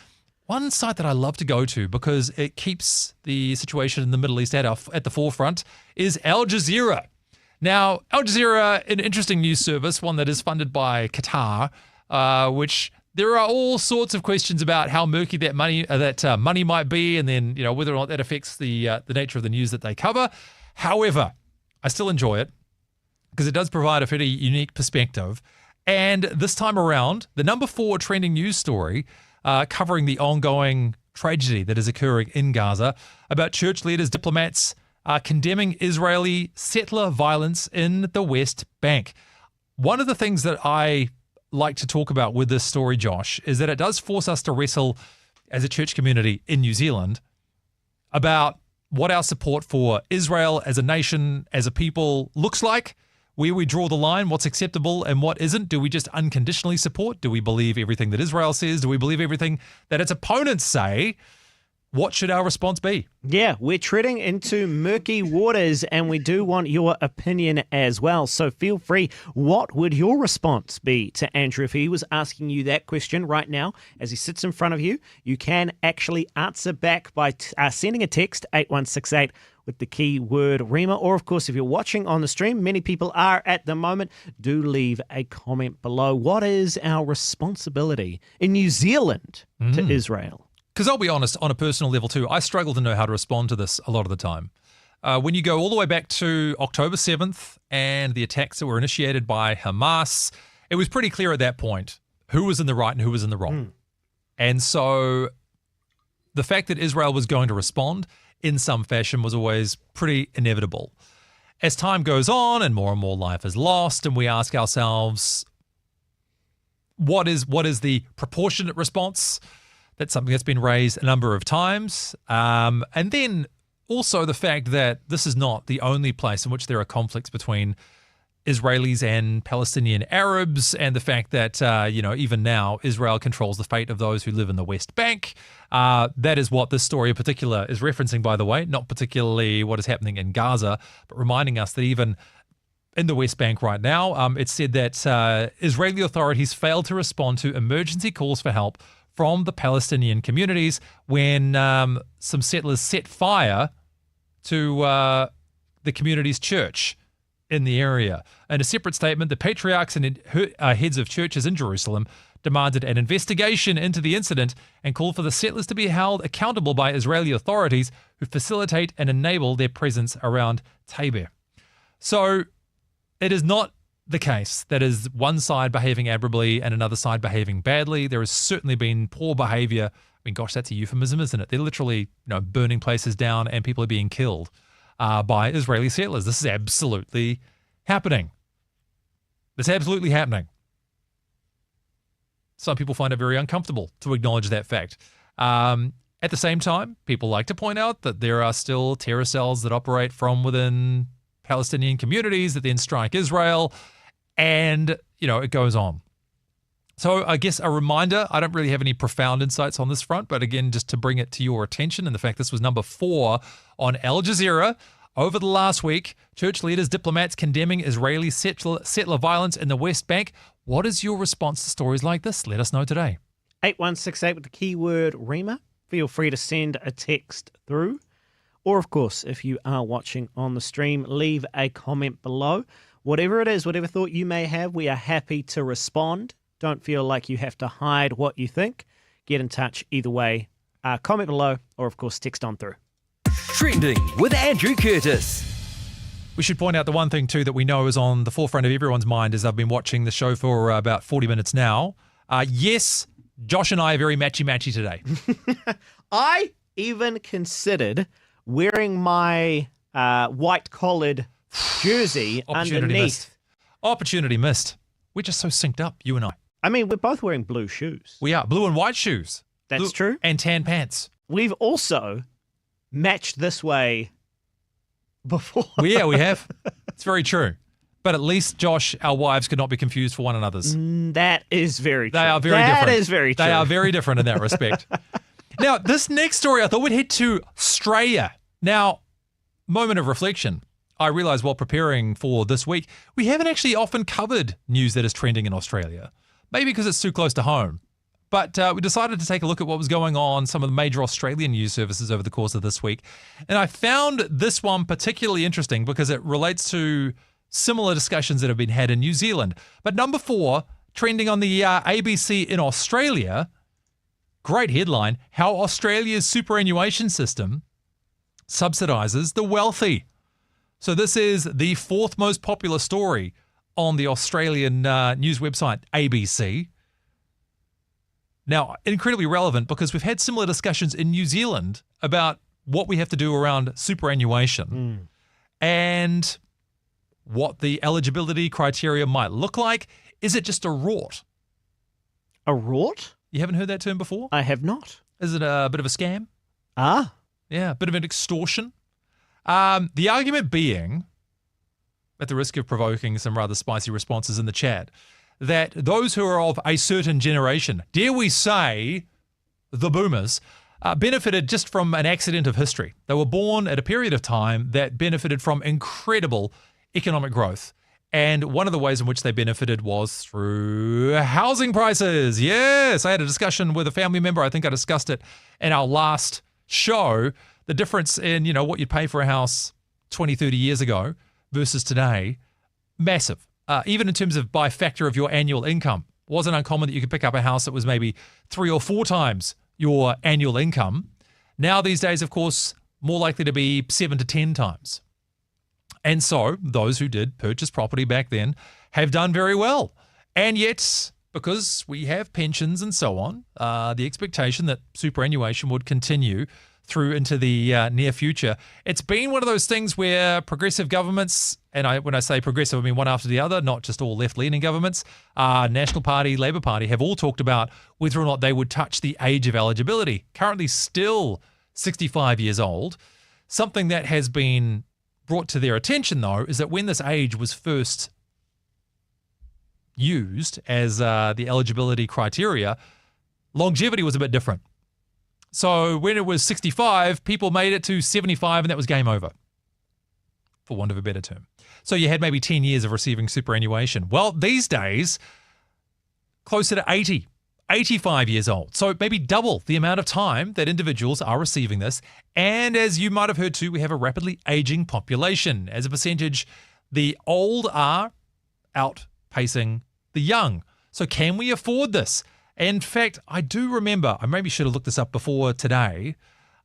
One site that I love to go to because it keeps the situation in the Middle East at the forefront is Al Jazeera. Now, Al Jazeera, an interesting news service, one that is funded by Qatar, which there are all sorts of questions about how murky that money might be, and then whether or not that affects the nature of the news that they cover. However, I still enjoy it because it does provide a pretty unique perspective. And this time around, the number 4 trending news story covering the ongoing tragedy that is occurring in Gaza about church leaders, diplomats condemning Israeli settler violence in the West Bank. One of the things that I like to talk about with this story, Josh, is that it does force us to wrestle as a church community in New Zealand about what our support for Israel as a nation, as a people looks like, where we draw the line, what's acceptable and what isn't. Do we just unconditionally support? Do we believe everything that Israel says? Do we believe everything that its opponents say? What should our response be? Yeah, we're treading into murky waters, and we do want your opinion as well. So feel free. What would your response be to Andrew if he was asking you that question right now as he sits in front of you? You can actually answer back by sending a text, 8168, with the keyword Rema. Or, of course, if you're watching on the stream, many people are at the moment, do leave a comment below. What is our responsibility in New Zealand to Israel? Because I'll be honest, on a personal level too, I struggle to know how to respond to this a lot of the time. When you go all the way back to October 7th and the attacks that were initiated by Hamas, it was pretty clear at that point who was in the right and who was in the wrong. And so the fact that Israel was going to respond in some fashion was always pretty inevitable. As time goes on and more life is lost, and we ask ourselves, what is the proportionate response? That's something that's been raised a number of times. And then also the fact that this is not the only place in which there are conflicts between Israelis and Palestinian Arabs, and the fact that, even now Israel controls the fate of those who live in the West Bank. That is what this story in particular is referencing, by the way, not particularly what is happening in Gaza, but reminding us that even in the West Bank right now, it's said that Israeli authorities failed to respond to emergency calls for help from the Palestinian communities when some settlers set fire to the community's church in the area. In a separate statement, the patriarchs and heads of churches in Jerusalem demanded an investigation into the incident and called for the settlers to be held accountable by Israeli authorities who facilitate and enable their presence around Tabor. So it is not the case that is one side behaving admirably and another side behaving badly. There has certainly been poor behavior. I mean, gosh, that's a euphemism, isn't it? They're literally, burning places down and people are being killed by Israeli settlers. This is absolutely happening. It's absolutely happening. Some people find it very uncomfortable to acknowledge that fact. At the same time, people like to point out that there are still terror cells that operate from within Palestinian communities that then strike Israel, and, it goes on. So I guess a reminder, I don't really have any profound insights on this front, but again, just to bring it to your attention and the fact this was number 4 on Al Jazeera over the last week, church leaders, diplomats condemning Israeli settler violence in the West Bank. What is your response to stories like this? Let us know today. 8168 with the keyword Rema. Feel free to send a text through. Or, of course, if you are watching on the stream, leave a comment below. Whatever it is, whatever thought you may have, we are happy to respond. Don't feel like you have to hide what you think. Get in touch either way. Comment below or, of course, text on through. Trending with Andrew Curtis. We should point out the one thing, too, that we know is on the forefront of everyone's mind as I've been watching the show for about 40 minutes now. Yes, Josh and I are very matchy-matchy today. I even considered wearing my white-collared jersey underneath. Opportunity missed. We're just so synced up, you and I. I mean, we're both wearing blue shoes. We are. Blue and white shoes. That's blue true. And tan pants. We've also matched this way before. Well, yeah, we have. It's very true. But at least, Josh, our wives could not be confused for one another's. That is very true. They are very different. That is very true. They are very different in that respect. Now, this next story, I thought we'd head to Australia. Now, moment of reflection. I realised while preparing for this week, we haven't actually often covered news that is trending in Australia. Maybe because it's too close to home. But we decided to take a look at what was going on, some of the major Australian news services over the course of this week. And I found this one particularly interesting because it relates to similar discussions that have been had in New Zealand. But number 4, trending on the ABC in Australia, great headline, how Australia's superannuation system subsidises the wealthy. So this is the 4th most popular story on the Australian news website, ABC. Now, incredibly relevant because we've had similar discussions in New Zealand about what we have to do around superannuation and what the eligibility criteria might look like. Is it just a rort? A rort? You haven't heard that term before? I have not. Is it a bit of a scam? Ah. Yeah, a bit of an extortion. The argument being, at the risk of provoking some rather spicy responses in the chat, that those who are of a certain generation, dare we say the boomers, benefited just from an accident of history. They were born at a period of time that benefited from incredible economic growth. And one of the ways in which they benefited was through housing prices. Yes, I had a discussion with a family member. I think I discussed it in our last show. The difference in, what you'd pay for a house 20, 30 years ago versus today, massive. Even in terms of by factor of your annual income. It wasn't uncommon that you could pick up a house that was maybe 3 or 4 times your annual income. Now these days, of course, more likely to be 7 to 10 times. And so those who did purchase property back then have done very well. And yet, because we have pensions and so on, the expectation that superannuation would continue through into the near future. It's been one of those things where progressive governments, and when I say progressive, I mean one after the other, not just all left-leaning governments, National Party, Labour Party, have all talked about whether or not they would touch the age of eligibility. Currently still 65 years old. Something that has been brought to their attention, though, is that when this age was first used as the eligibility criteria, longevity was a bit different. So when it was 65, people made it to 75 and that was game over, for want of a better term. So you had maybe 10 years of receiving superannuation. Well, these days, closer to 80, 85 years old. So maybe double the amount of time that individuals are receiving this. And as you might have heard too, we have a rapidly aging population. As a percentage, the old are outpacing the young. So can we afford this? In fact, I do remember, I maybe should have looked this up before today,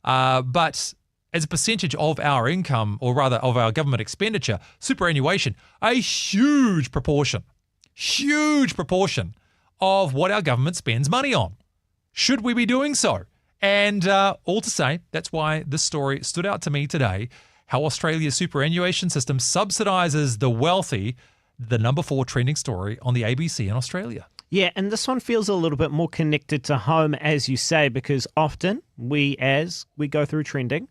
but as a percentage of our income, or rather of our government expenditure, superannuation, a huge proportion of what our government spends money on. Should we be doing so? And all to say, that's why this story stood out to me today, how Australia's superannuation system subsidises the wealthy, the number 4 trending story on the ABC in Australia. Yeah, and this one feels a little bit more connected to home, as you say, because often as we go through trending,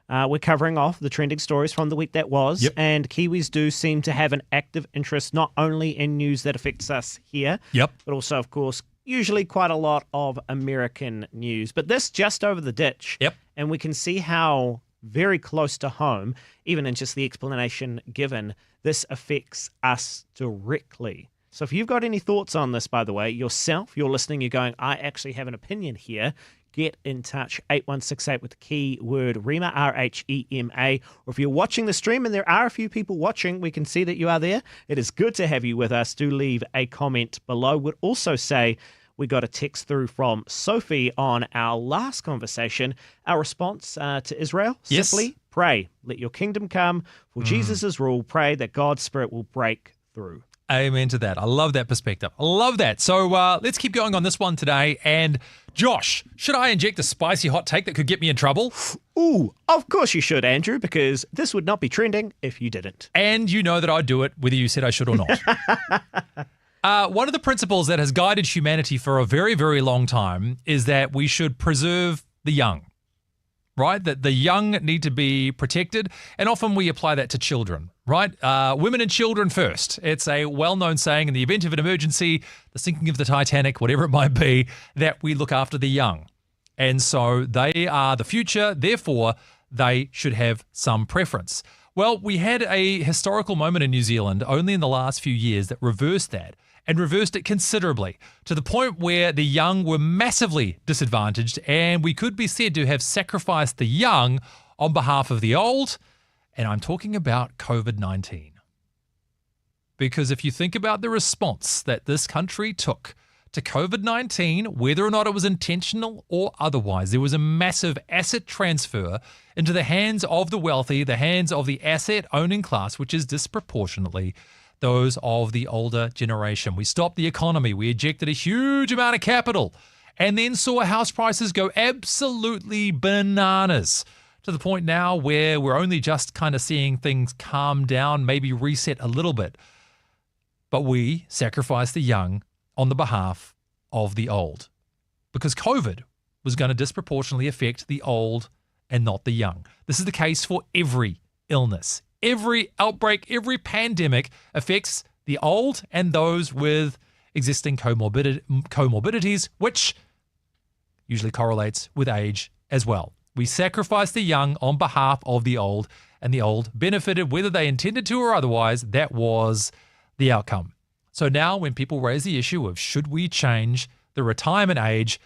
we're covering off the trending stories from the week that was, and Kiwis do seem to have an active interest not only in news that affects us here, but also, of course, usually quite a lot of American news. But this just over the ditch, and we can see how very close to home, even in just the explanation given, this affects us directly. So if you've got any thoughts on this, by the way, yourself, you're listening, you're going, I actually have an opinion here, get in touch, 8168 with the keyword REMA, RHEMA. Or if you're watching the stream, and there are a few people watching, we can see that you are there. It is good to have you with us. Do leave a comment below. Would also say we got a text through from Sophie on our last conversation. Our response to Israel, simply pray. Let your kingdom come, for Jesus' rule. Pray that God's Spirit will break through. Amen to that. I love that perspective. I love that. So let's keep going on this one today. And Josh, should I inject a spicy hot take that could get me in trouble? Ooh, of course you should, Andrew, because this would not be trending if you didn't. And you know that I'd do it whether you said I should or not. One of the principles that has guided humanity for a very, very long time is that we should preserve the young, right? That the young need to be protected. And often we apply that to children, right? Women and children first. It's a well-known saying in the event of an emergency, the sinking of the Titanic, whatever it might be, that we look after the young. And so they are the future, therefore they should have some preference. Well, we had a historical moment in New Zealand only in the last few years that reversed that, and reversed it considerably, to the point where the young were massively disadvantaged, and we could be said to have sacrificed the young on behalf of the old, and I'm talking about COVID-19. Because if you think about the response that this country took to COVID-19, whether or not it was intentional or otherwise, there was a massive asset transfer into the hands of the wealthy, the hands of the asset-owning class, which is disproportionately those of the older generation. We stopped the economy. We ejected a huge amount of capital and then saw house prices go absolutely bananas, to the point now where we're only just kind of seeing things calm down, maybe reset a little bit. But we sacrificed the young on the behalf of the old, because COVID was going to disproportionately affect the old and not the young. This is the case for every illness. Every outbreak, every pandemic affects the old and those with existing comorbidities, which usually correlates with age as well. We sacrifice the young on behalf of the old, and the old benefited whether they intended to or otherwise. That was the outcome. So now when people raise the issue of should we change the retirement age,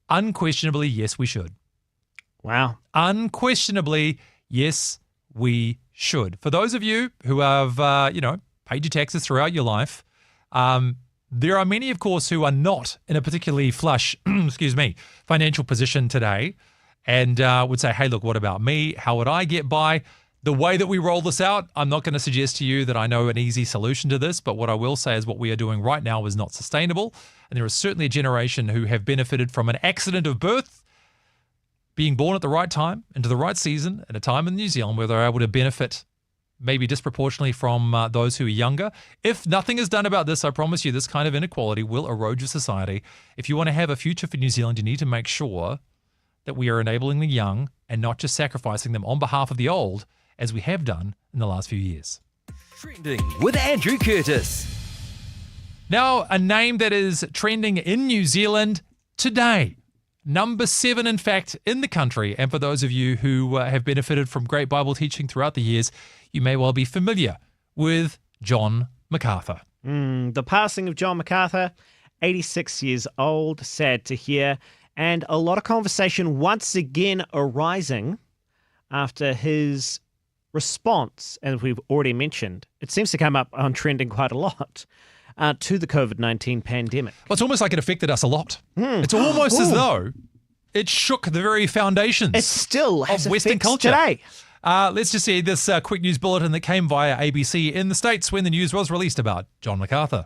unquestionably, yes, we should. Wow. Unquestionably, yes, we should. For those of you who have, paid your taxes throughout your life, there are many, of course, who are not in a particularly flush, financial position today, and would say, hey, look, what about me? How would I get by? The way that we roll this out, I'm not going to suggest to you that I know an easy solution to this, but what I will say is what we are doing right now is not sustainable. And there is certainly a generation who have benefited from an accident of birth, being born at the right time, into the right season, at a time in New Zealand where they're able to benefit maybe disproportionately from those who are younger. If nothing is done about this, I promise you this kind of inequality will erode your society. If you want to have a future for New Zealand, you need to make sure that we are enabling the young and not just sacrificing them on behalf of the old, as we have done in the last few years. Trending with Andrew Curtis. Now, a name that is trending in New Zealand today. Number 7, in fact, in the country. And for those of you who have benefited from great Bible teaching throughout the years, you may well be familiar with John MacArthur. The passing of John MacArthur, 86 years old, sad to hear. And a lot of conversation once again arising after his response, as we've already mentioned. It seems to come up on trending quite a lot. To the COVID-19 pandemic. Well, it's almost like it affected us a lot. It's almost as though it shook the very foundations it still has of Western culture. Today. Let's just see this quick news bulletin that came via ABC in the States when the news was released about John MacArthur.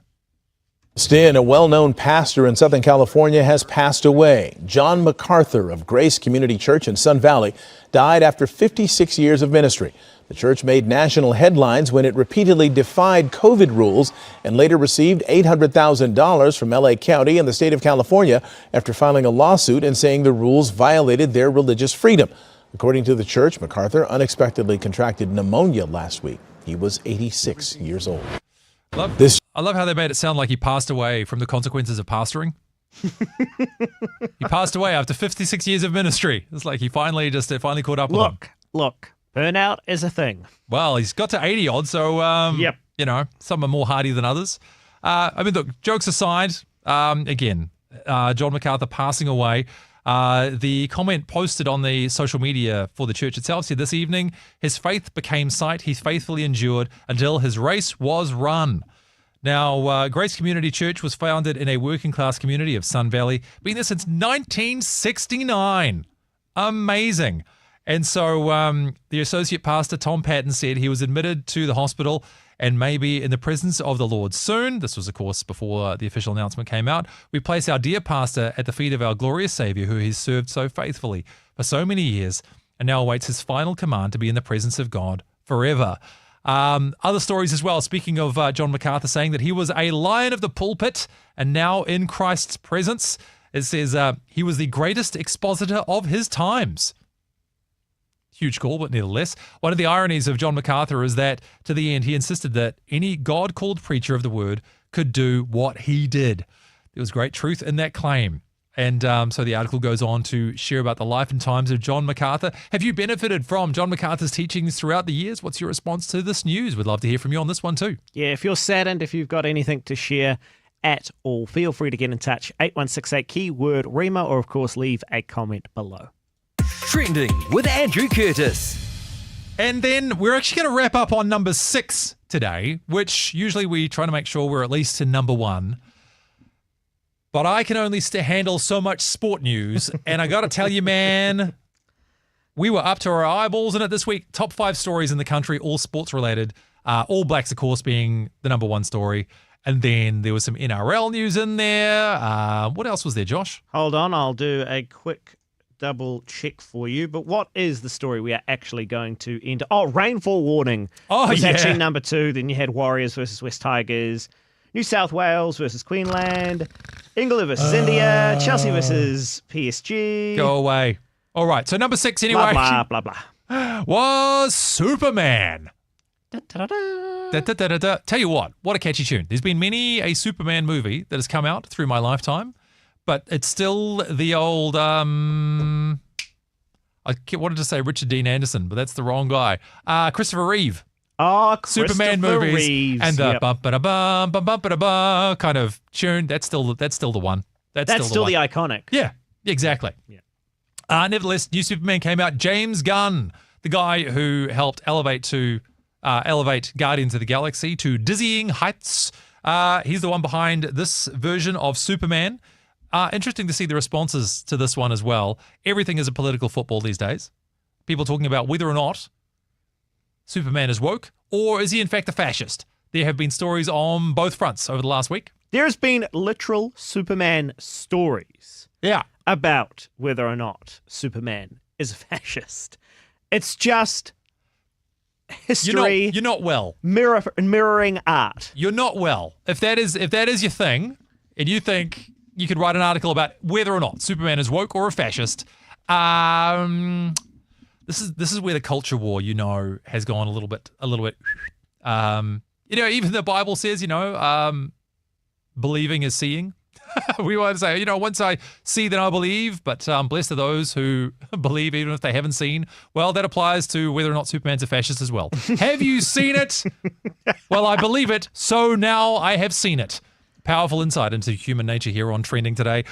Stan, a well-known pastor in Southern California, has passed away. John MacArthur of Grace Community Church in Sun Valley died after 56 years of ministry. The church made national headlines when it repeatedly defied COVID rules and later received $800,000 from LA County and the state of California after filing a lawsuit and saying the rules violated their religious freedom. According to the church, MacArthur unexpectedly contracted pneumonia last week. He was 86 years old. I love how they made it sound like he passed away from the consequences of pastoring. He passed away after 56 years of ministry. It's like he finally caught up with him. Look, burnout is a thing. Well, he's got to 80 odd, so Yep. you know, some are more hardy than others. I mean, look, jokes aside, again, John MacArthur passing away. The comment posted on the social media for the church itself said, "This evening, his faith became sight. He faithfully endured until his race was run." Now, Grace Community Church was founded in a working-class community of Sun Valley, been there since 1969. Amazing. And so the associate pastor, Tom Patton, said he was admitted to the hospital and may be in the presence of the Lord soon. This was, of course, before the official announcement came out. We place our dear pastor at the feet of our glorious Savior, who has served so faithfully for so many years and now awaits his final command to be in the presence of God forever. Other stories as well, speaking of John MacArthur saying that he was a lion of the pulpit and now in Christ's presence. It says he was the greatest expositor of his times. Huge call, but nevertheless. One of the ironies of John MacArthur is that to the end he insisted that any God-called preacher of the word could do what he did. There was great truth in that claim. And so the article goes on to share about the life and times of John MacArthur. Have you benefited from John MacArthur's teachings throughout the years? What's your response to this news? We'd love to hear from you on this one too. Yeah, if you're saddened, if you've got anything to share at all, feel free to get in touch. 8168 keyword Rima, or of course leave a comment below. Trending with Andrew Curtis. And then we're actually going to wrap up on number 6 today, which usually we try to make sure we're at least in number 1. But I can only handle so much sport news. And I got to tell you, man, we were up to our eyeballs in it this week. Top 5 stories in the country, all sports related. All Blacks, of course, being the number 1 story. And then there was some NRL news in there. What else was there, Josh? Hold on, I'll do a quick double check for you. But what is the story we are actually going to end? Oh, rainfall warning. Was actually number 2. Then you had Warriors versus West Tigers, New South Wales versus Queensland, England versus India, Chelsea versus PSG. Go away. All right, so number 6 anyway. Blah, blah, blah, blah. Was Superman. Da-da-da. Tell you what a catchy tune. There's been many a Superman movie that has come out through my lifetime, but it's still the old, I wanted to say Richard Dean Anderson, but that's the wrong guy. Christopher Reeve. Oh, Superman movies Reeves. and the bum ba da bum kind of tune. That's still the one. That's still the iconic. Yeah, exactly. Yeah. Nevertheless, new Superman came out. James Gunn, the guy who helped elevate Guardians of the Galaxy to dizzying heights. He's the one behind this version of Superman. Interesting to see the responses to this one as well. Everything is a political football these days. People talking about whether or not Superman is woke, or is he in fact a fascist? There have been stories on both fronts over the last week. There's been literal Superman stories. Yeah. About whether or not Superman is a fascist. It's just history. You're not well. Mirroring art. You're not well. If that is your thing, and you think you could write an article about whether or not Superman is woke or a fascist, This is where the culture war, has gone a little bit. Even the Bible says, believing is seeing. We want to say, once I see, then I believe. But blessed are those who believe even if they haven't seen. Well, that applies to whether or not Superman's a fascist as well. Have you seen it? Well, I believe it. So now I have seen it. Powerful insight into human nature here on Trending today.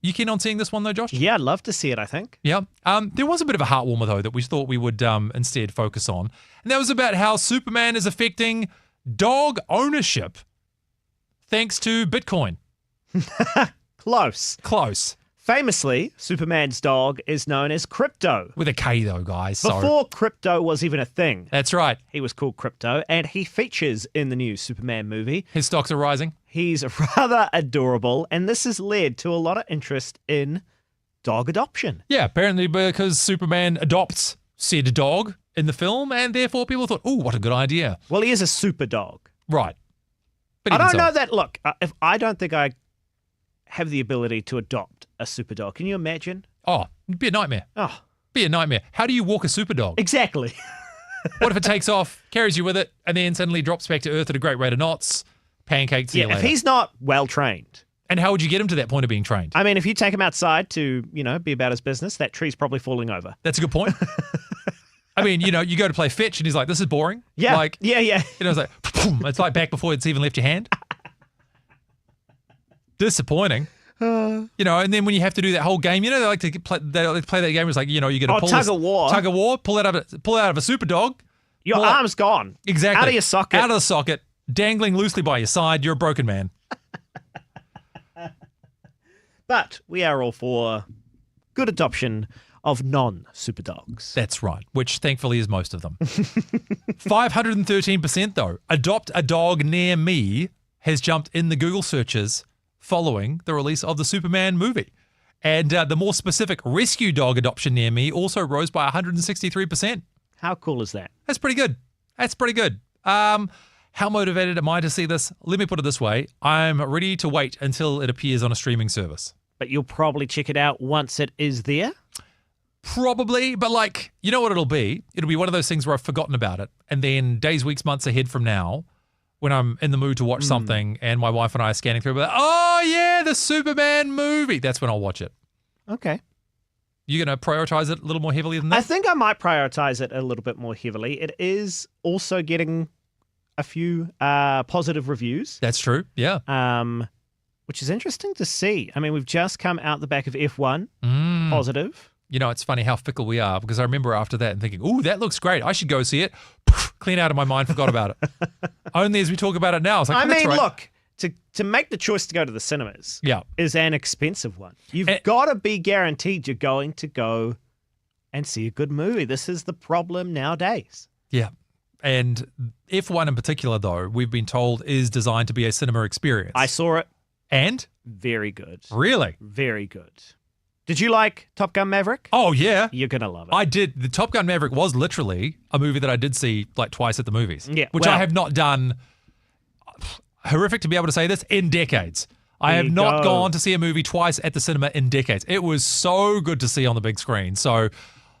You keen on seeing this one though, Josh? Yeah, I'd love to see it, I think. Yeah. There was a bit of a heartwarmer though that we thought we would instead focus on. And that was about how Superman is affecting dog ownership thanks to Bitcoin. Close. Famously, Superman's dog is known as Crypto. With a K though, guys. Before Crypto was even a thing. That's right. He was called Crypto, and he features in the new Superman movie. His stocks are rising. He's rather adorable, and this has led to a lot of interest in dog adoption. Yeah, apparently because Superman adopts said dog in the film, and therefore people thought, "Oh, what a good idea!" Well, he is a super dog. Right. But I even don't so- know that. Look, if I don't think I have the ability to adopt a super dog. Can you imagine? Oh, it'd be a nightmare. Oh, Be a nightmare. How do you walk a super dog? exactly. What if it takes off, carries you with it, and then suddenly drops back to earth at a great rate of knots? Pancakes. See you Yeah, if later. he's not well trained. And how would you get him to that point of being trained? I mean, if you take him outside to, be about his business, that tree's probably falling over. That's a good point. I mean, you go to play fetch, and he's like, "This is boring." Yeah. Like, yeah. it's like, it's like back before it's even left your hand. Disappointing. And then when you have to do that whole game, they like to play that game. It's like, you're going to pull tug of war. Tug of war. Pull out of a super dog. Your arm's gone. Exactly. Out of your socket. Out of the socket, dangling loosely by your side. You're a broken man. But we are all for good adoption of non-super dogs. That's right, which thankfully is most of them. 513% though. Adopt a dog near me has jumped in the Google searches following the release of the Superman movie. And the more specific rescue dog adoption near me also rose by 163%. How cool is that? That's pretty good. That's pretty good. How motivated am I to see this? Let me put it this way. I'm ready to wait until it appears on a streaming service. But you'll probably check it out once it is there? Probably, but you know what it'll be? It'll be one of those things where I've forgotten about it. And then days, weeks, months ahead from now, when I'm in the mood to watch something and my wife and I are scanning through, like, oh yeah, the Superman movie. That's when I'll watch it. Okay. You going to prioritize it a little more heavily than that? I think I might prioritize it a little bit more heavily. It is also getting a few positive reviews. That's true. Yeah. Which is interesting to see. I mean, we've just come out the back of F1, positive. It's funny how fickle we are, because I remember after that and thinking, ooh, that looks great. I should go see it. Clean out of my mind, forgot about it. Only as we talk about it now. It's like, I that's mean, right. look, to make the choice to go to the cinemas is an expensive one. You've got to be guaranteed you're going to go and see a good movie. This is the problem nowadays. Yeah. And F1 in particular, though, we've been told is designed to be a cinema experience. I saw it. And? Very good. Really? Very good. Did you like Top Gun Maverick? Oh, yeah. You're going to love it. I did. The Top Gun Maverick was literally a movie that I did see twice at the movies. Yeah. Which I have not done, horrific to be able to say this, in decades. I have not gone to see a movie twice at the cinema in decades. It was so good to see on the big screen. So,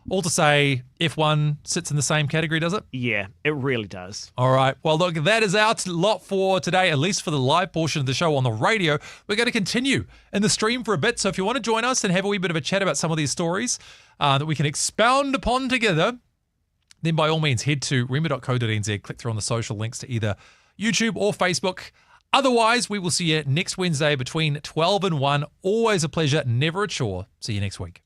all to say, F1 sits in the same category, does it? Yeah, it really does. All right. Well, look, that is our lot for today, at least for the live portion of the show on the radio. We're going to continue in the stream for a bit. So if you want to join us and have a wee bit of a chat about some of these stories that we can expound upon together, then by all means, head to rema.co.nz, click through on the social links to either YouTube or Facebook. Otherwise, we will see you next Wednesday between 12 and 1. Always a pleasure, never a chore. See you next week.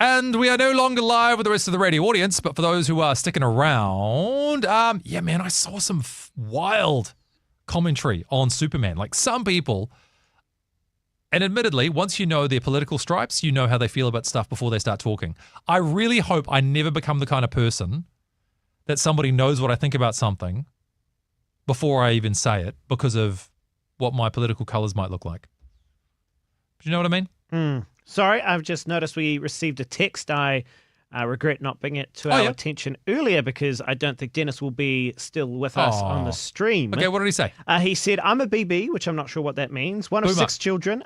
And we are no longer live with the rest of the radio audience, but for those who are sticking around, yeah, man, I saw some wild commentary on Superman. Like some people, and admittedly, once you know their political stripes, you know how they feel about stuff before they start talking. I really hope I never become the kind of person that somebody knows what I think about something before I even say it because of what my political colors might look like. Do you know what I mean? Sorry, I've just noticed we received a text. I regret not bringing it to our attention earlier because I don't think Dennis will be still with us on the stream. Okay, what did he say? He said, I'm a BB, which I'm not sure what that means. One of Boomer. 6 children,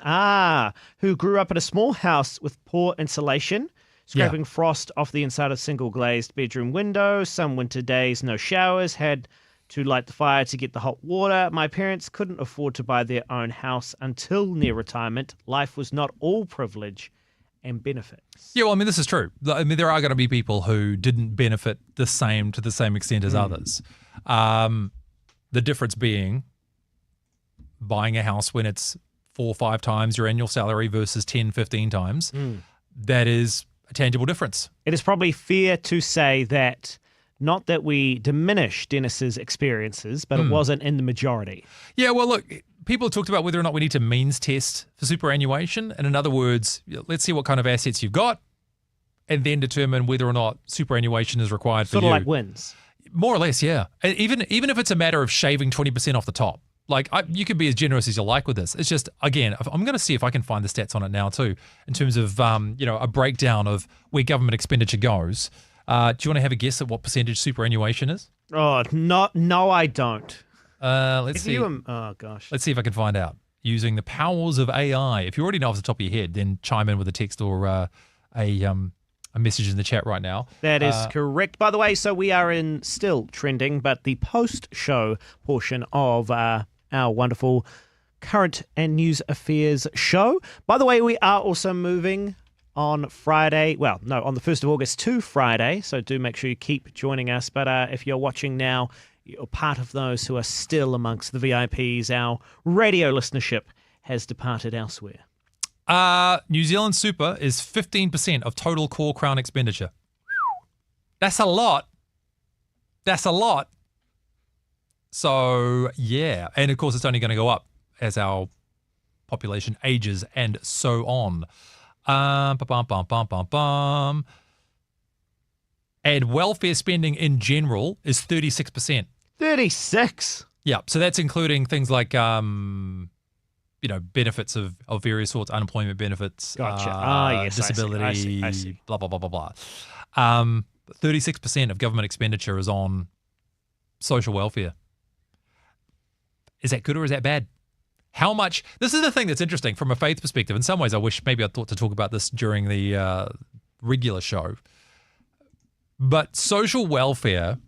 who grew up in a small house with poor insulation, scraping frost off the inside of single glazed bedroom window. Some winter days, no showers, had to light the fire to get the hot water. My parents couldn't afford to buy their own house until near retirement. Life was not all privilege and benefits. Yeah, well, I mean, this is true. I mean, there are going to be people who didn't benefit to the same extent as others. The difference being buying a house when it's 4 or 5 times your annual salary versus 10, 15 times. That is a tangible difference. It is probably fair to say that not that we diminish Dennis's experiences, but it wasn't in the majority. Yeah, well, look, people talked about whether or not we need to means test for superannuation. And in other words, let's see what kind of assets you've got and then determine whether or not superannuation is required for you. Sort of like wins. More or less, yeah. Even if it's a matter of shaving 20% off the top. Like, you could be as generous as you like with this. It's just, again, I'm going to see if I can find the stats on it now too, in terms of, a breakdown of where government expenditure goes. Do you want to have a guess at what percentage superannuation is? Oh, no, I don't. Let's see. Oh, gosh. Let's see if I can find out using the powers of AI. If you already know off the top of your head, then chime in with a text or a message in the chat right now. That is correct. By the way, so we are in still trending, but the post-show portion of our wonderful current and news affairs show. By the way, we are also moving on Friday. Well, no, on the 1st of August to Friday. So do make sure you keep joining us. But if you're watching now, you're part of those who are still amongst the VIPs. Our radio listenership has departed elsewhere. New Zealand Super is 15% of total core crown expenditure. That's a lot. That's a lot. So, yeah. And of course, it's only going to go up as our population ages and so on. And welfare spending in general is 36%. 36? Yeah. So that's including things like, benefits of various sorts, unemployment benefits, Gotcha. Yes, disability, I see. blah, blah, blah, blah, blah. 36% of government expenditure is on social welfare. Is that good or is that bad? How much? This is the thing that's interesting from a faith perspective. In some ways, I wish maybe I thought to talk about this during the regular show. But social welfare,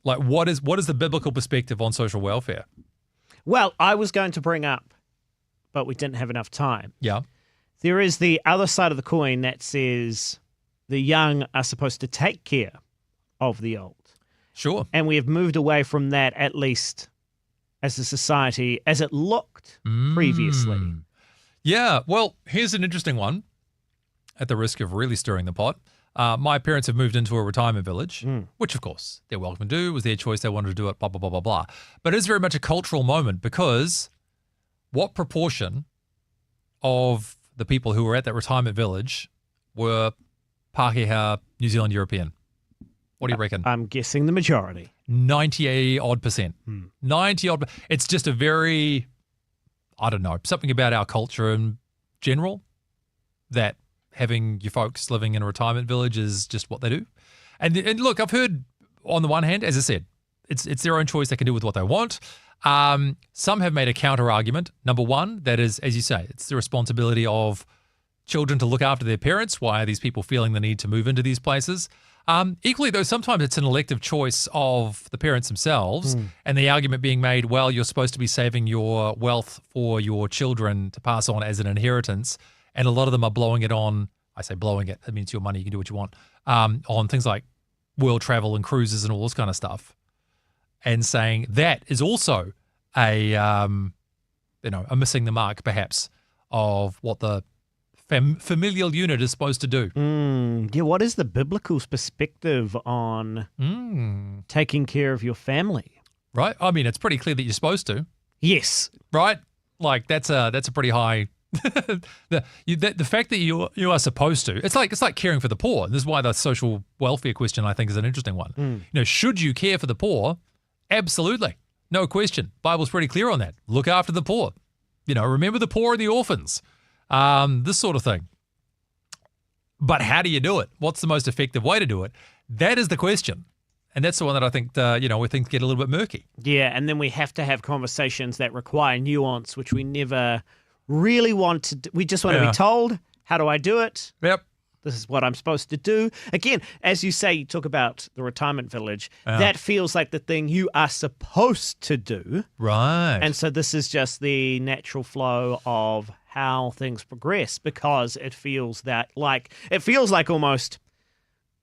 like what is the biblical perspective on social welfare? Well, I was going to bring up, but we didn't have enough time. Yeah. There is the other side of the coin that says the young are supposed to take care of the old. Sure. And we have moved away from that, at least as a society, as it looked previously. Yeah. Well, here's an interesting one, at the risk of really stirring the pot. My parents have moved into a retirement village, which, of course, they're welcome to do. It was their choice. They wanted to do it, blah, blah, blah, blah, blah. But it is very much a cultural moment because what proportion of the people who were at that retirement village were Pākehā, New Zealand European? What do you reckon? I'm guessing the majority. 90-odd%. 90-odd. It's just a very, I don't know, something about our culture in general that having your folks living in a retirement village is just what they do. And look, I've heard on the one hand, as I said, it's their own choice. They can do with what they want. Some have made a counter argument. Number one, that is, as you say, it's the responsibility of children to look after their parents. Why are these people feeling the need to move into these places? Equally, though, sometimes it's an elective choice of the parents themselves, and the argument being made, well, you're supposed to be saving your wealth for your children to pass on as an inheritance, and a lot of them are blowing it on, I say blowing it, that means your money, you can do what you want, on things like world travel and cruises and all this kind of stuff, and saying that is also a missing the mark, perhaps, of what the familial unit is supposed to do. Yeah, what is the biblical perspective on taking care of your family? Right? I mean, it's pretty clear that you're supposed to. Yes. Right? Like that's a pretty high. the fact that you are supposed to. It's like caring for the poor. This is why the social welfare question I think is an interesting one. Should you care for the poor? Absolutely, no question. Bible's pretty clear on that. Look after the poor. Remember the poor and the orphans. This sort of thing. But how do you do it? What's the most effective way to do it? That is the question. And that's the one that I think, where things get a little bit murky. Yeah, and then we have to have conversations that require nuance, which we never really want to do. We just want to be told, how do I do it? Yep. This is what I'm supposed to do. Again, as you say, you talk about the retirement village. That feels like the thing you are supposed to do. Right. And so this is just the natural flow of how things progress, because it feels like almost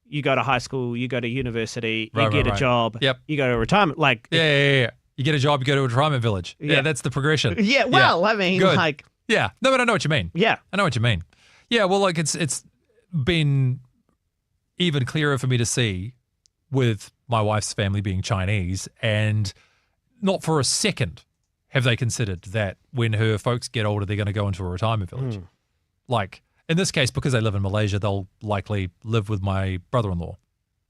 you go to high school, you go to university, you get a job, you go to retirement. Yeah. You get a job, you go to a retirement village. Yeah, that's the progression. Yeah, well, I mean, good. Yeah, no, but I know what you mean. Yeah. I know what you mean. Yeah, well, it's been even clearer for me to see with my wife's family being Chinese, and not for a second have they considered that when her folks get older, they're going to go into a retirement village. Like, in this case, because they live in Malaysia, they'll likely live with my brother-in-law.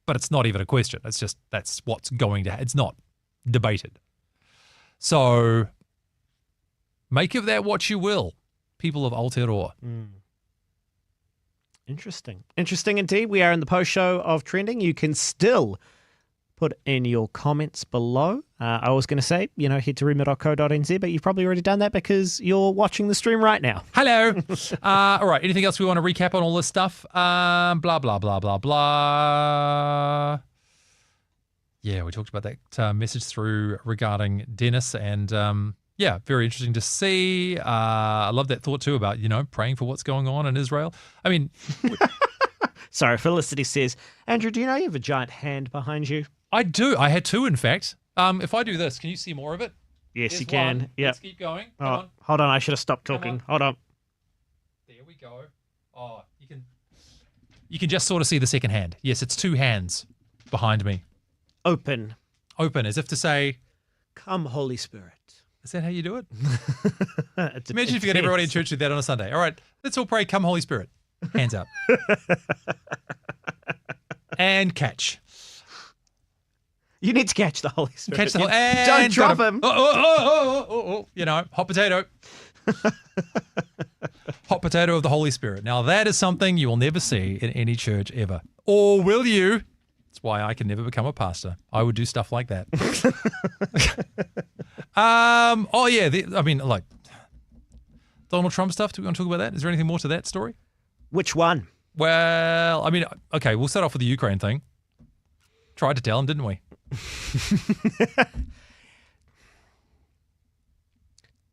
But it's not even a question. It's just, that's what's going to happen. It's not debated. So make of that what you will, people of Aotearoa. Interesting. Interesting indeed. We are in the post show of Trending. You can still put in your comments below. I was going to say, head to rima.co.nz, but you've probably already done that because you're watching the stream right now. Hello. All right. Anything else we want to recap on all this stuff? Blah, blah, blah, blah, blah. Yeah, we talked about that message through regarding Dennis and, very interesting to see. I love that thought too about, praying for what's going on in Israel. I mean... Sorry, Felicity says, Andrew, do you know you have a giant hand behind you? I do. I had two, in fact. If I do this, can you see more of it? Yes, There's you can. one. Yep. Let's keep going. Come on. Hold on. I should have stopped talking. Hold on. There we go. Oh, you can just sort of see the second hand. Yes, it's two hands behind me. Open, as if to say, come, Holy Spirit. Is that how you do it? Imagine if you got everybody in church do that on a Sunday. All right, let's all pray, come, Holy Spirit. Hands up. And catch. You need to catch the Holy Spirit. Catch the Holy Don't drop him. Hot potato. Hot potato of the Holy Spirit. Now, that is something you will never see in any church ever. Or will you? That's why I can never become a pastor. I would do stuff like that. Donald Trump stuff. Do we want to talk about that? Is there anything more to that story? Which one? Well, okay, we'll start off with the Ukraine thing. Tried to tell him, didn't we?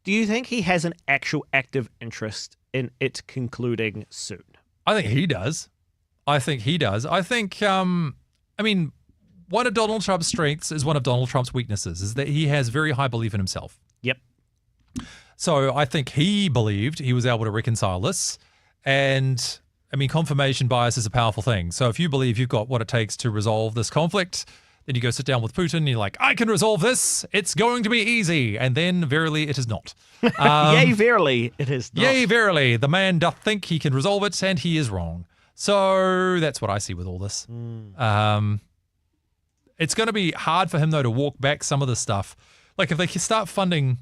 Do you think he has an actual active interest in it concluding soon? I think he does. I think, one of Donald Trump's strengths is one of Donald Trump's weaknesses, is that he has very high belief in himself. Yep. So I think he believed he was able to reconcile this. And, confirmation bias is a powerful thing. So if you believe you've got what it takes to resolve this conflict, then you go sit down with Putin and you're like, I can resolve this. It's going to be easy. And then, verily, it is not. Yea, verily, it is not. Yea, verily, the man doth think he can resolve it, and he is wrong. So that's what I see with all this. It's going to be hard for him, though, to walk back some of the stuff. Like, if they start funding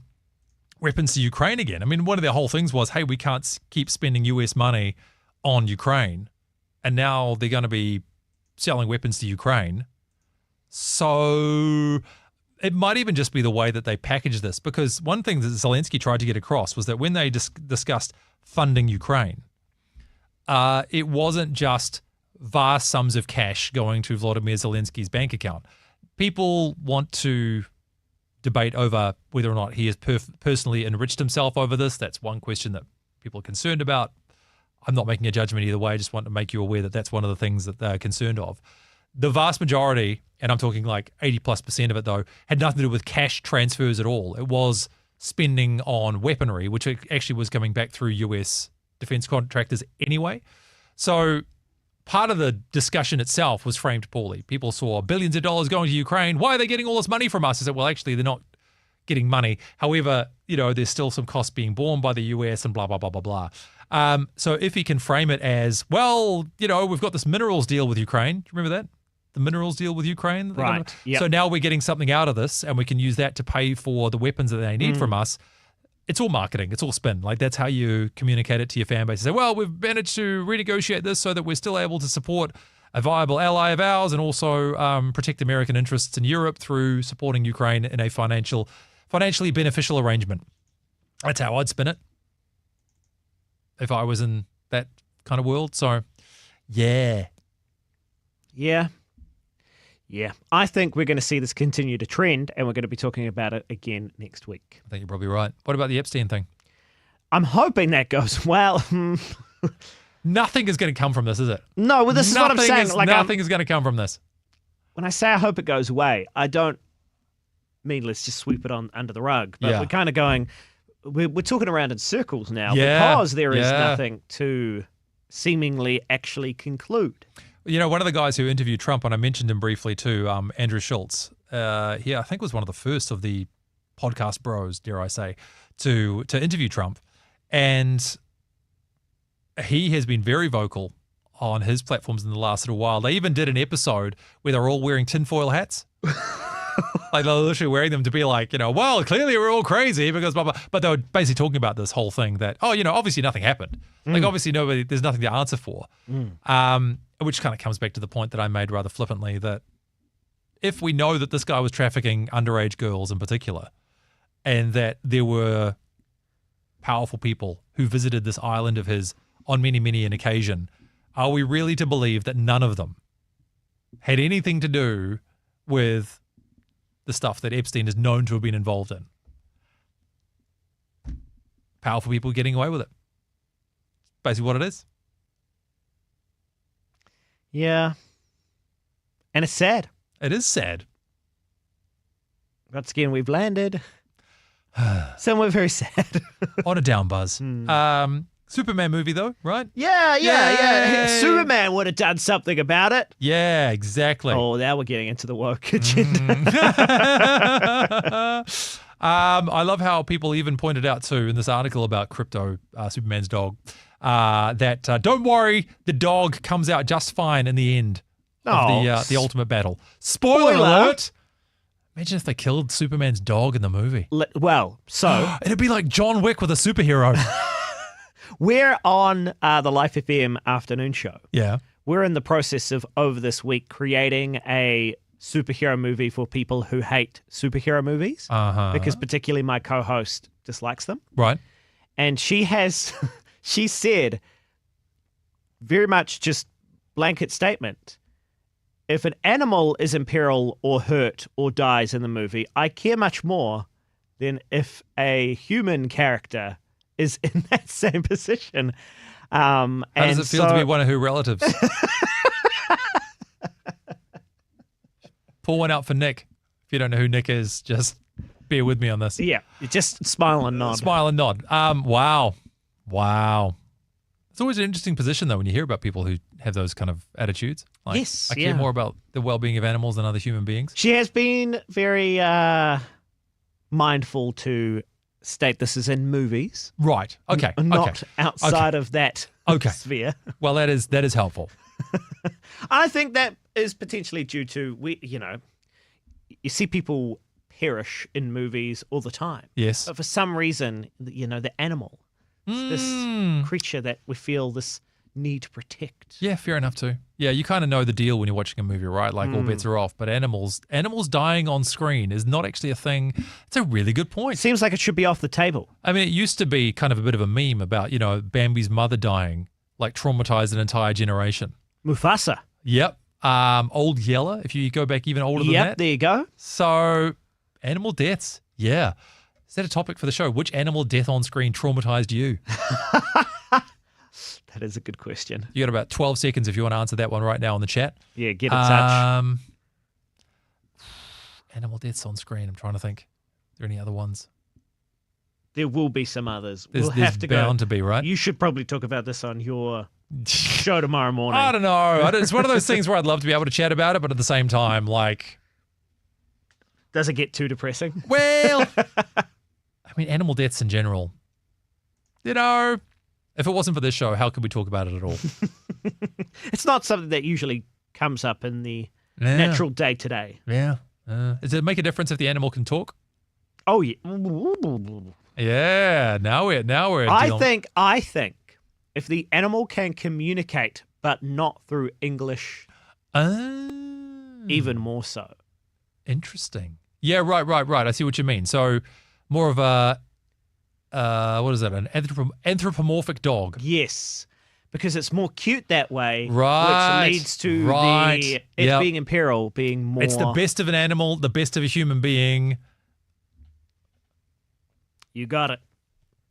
weapons to Ukraine again, one of their whole things was, hey, we can't keep spending US money on Ukraine. And now they're going to be selling weapons to Ukraine. So it might even just be the way that they package this, because one thing that Zelensky tried to get across was that when they discussed funding Ukraine, it wasn't just vast sums of cash going to Vladimir Zelensky's bank account. People want to debate over whether or not he has personally enriched himself over this. That's one question that people are concerned about. I'm not making a judgment either way. I just want to make you aware that that's one of the things that they're concerned of. The vast majority, and I'm talking like 80+% of it though, had nothing to do with cash transfers at all. It was spending on weaponry, which actually was coming back through US defense contractors anyway. So part of the discussion itself was framed poorly. People saw billions of dollars going to Ukraine. Why are they getting all this money from us? I said, well, actually, they're not getting money. However, there's still some costs being borne by the US and blah, blah, blah, blah, blah. So if he can frame it as, well, we've got this minerals deal with Ukraine. Do you remember that? The minerals deal with Ukraine? Right. Yep. So now we're getting something out of this and we can use that to pay for the weapons that they need from us. It's all marketing. It's all spin. Like, that's how you communicate it to your fan base. Say, well, we've managed to renegotiate this so that we're still able to support a viable ally of ours and also protect American interests in Europe through supporting Ukraine in a financially beneficial arrangement. That's how I'd spin it if I was in that kind of world. So, yeah. Yeah. I think we're going to see this continue to trend, and we're going to be talking about it again next week. I think you're probably right. What about the Epstein thing? I'm hoping that goes well. Nothing is going to come from this, is it? No, well, this is what I'm saying. Nothing is going to come from this. When I say I hope it goes away, I don't mean let's just sweep it on under the rug. But we're kind of going, we're talking around in circles now because there is nothing to seemingly actually conclude. One of the guys who interviewed Trump, and I mentioned him briefly too, Andrew Schultz, he I think was one of the first of the podcast bros, dare I say, to interview Trump. And he has been very vocal on his platforms in the last little while. They even did an episode where they're all wearing tinfoil hats. Like they're literally wearing them to be like, well, clearly we're all crazy because blah, blah. But they were basically talking about this whole thing that, obviously nothing happened. Like obviously there's nothing to answer for. Which kind of comes back to the point that I made rather flippantly that if we know that this guy was trafficking underage girls in particular and that there were powerful people who visited this island of his on many, many an occasion, are we really to believe that none of them had anything to do with the stuff that Epstein is known to have been involved in? Powerful people getting away with it. Basically what it is. Yeah. And it's sad. It is sad. Once again, we've landed somewhere very sad. On a down buzz. Superman movie though, right? Yeah. Superman would have done something about it. Yeah, exactly. Oh, now we're getting into the woke agenda. I love how people even pointed out too in this article about Crypto, Superman's dog, that don't worry, the dog comes out just fine in the end of the ultimate battle. Spoiler alert! Imagine if they killed Superman's dog in the movie. It'd be like John Wick with a superhero. We're on the Life FM afternoon show. Yeah. We're in the process of, over this week, creating a superhero movie for people who hate superhero movies. Because particularly my co-host dislikes them. Right. And she said, very much just blanket statement, if an animal is in peril or hurt or dies in the movie, I care much more than if a human character is in that same position. How does it feel to be one of her relatives? Pull one out for Nick. If you don't know who Nick is, just bear with me on this. Yeah, just smile and nod. Smile and nod. Wow. It's always an interesting position, though, when you hear about people who have those kind of attitudes. Like, yes, I care more about the well-being of animals than other human beings. She has been very mindful to state this is in movies. Right. Okay. Not outside of that sphere. Well, that is helpful. I think that is potentially due to you see people perish in movies all the time. Yes. But for some reason, the animal, this creature that we feel this need to protect. Yeah, fair enough too. Yeah, you kind of know the deal when you're watching a movie, right? Like all bets are off. But animals dying on screen is not actually a thing. It's a really good point. Seems like it should be off the table. I mean, it used to be kind of a bit of a meme about, Bambi's mother dying, like traumatized an entire generation. Mufasa. Yep. Old Yeller, if you go back even older than that. Yep, there you go. So, animal deaths. Yeah. Is that a topic for the show? Which animal death on screen traumatized you? That is a good question. You got about 12 seconds if you want to answer that one right now on the chat. Yeah, get in touch. Animal deaths on screen. I'm trying to think. Are there any other ones? There will be some others. There's bound to be, right? You should probably talk about this on your show tomorrow morning. I don't know. It's one of those things where I'd love to be able to chat about it, but at the same time, like... Does it get too depressing? Well, I mean, animal deaths in general. If it wasn't for this show, how could we talk about it at all? It's not something that usually comes up in the natural day-to-day. Yeah. Does it make a difference if the animal can talk? Oh, yeah. Yeah. Now we're. I think if the animal can communicate, but not through English, even more so. Interesting. Yeah. Right. I see what you mean. So more of a. What is that? An anthropomorphic dog. Yes, because it's more cute that way. Right. Which leads to it being in peril, being more. It's the best of an animal, the best of a human being. You got it.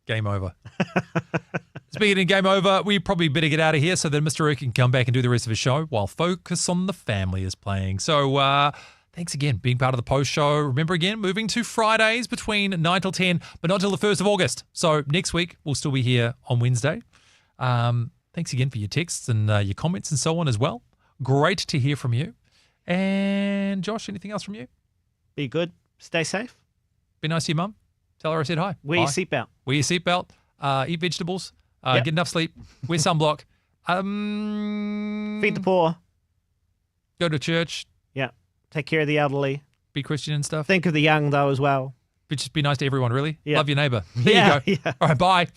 Game over. Speaking of game over, we probably better get out of here so that Mr. Rick can come back and do the rest of his show while Focus on the Family is playing. So, thanks again being part of the post show. Remember again, moving to Fridays between 9 till 10, but not till the 1st of August. So next week, we'll still be here on Wednesday. Thanks again for your texts and your comments and so on as well. Great to hear from you. And Josh, anything else from you? Be good. Stay safe. Be nice to your mum. Tell her I said hi. Wear your seatbelt. Wear your seatbelt. Eat vegetables. Get enough sleep. Wear sunblock. Feed the poor. Go to church. Yeah. Take care of the elderly. Be be Christian and stuff. Think of the young, though, as well. But just be nice to everyone, really. Yeah. Love your neighbour. There Yeah, you go. yeah. All right, bye.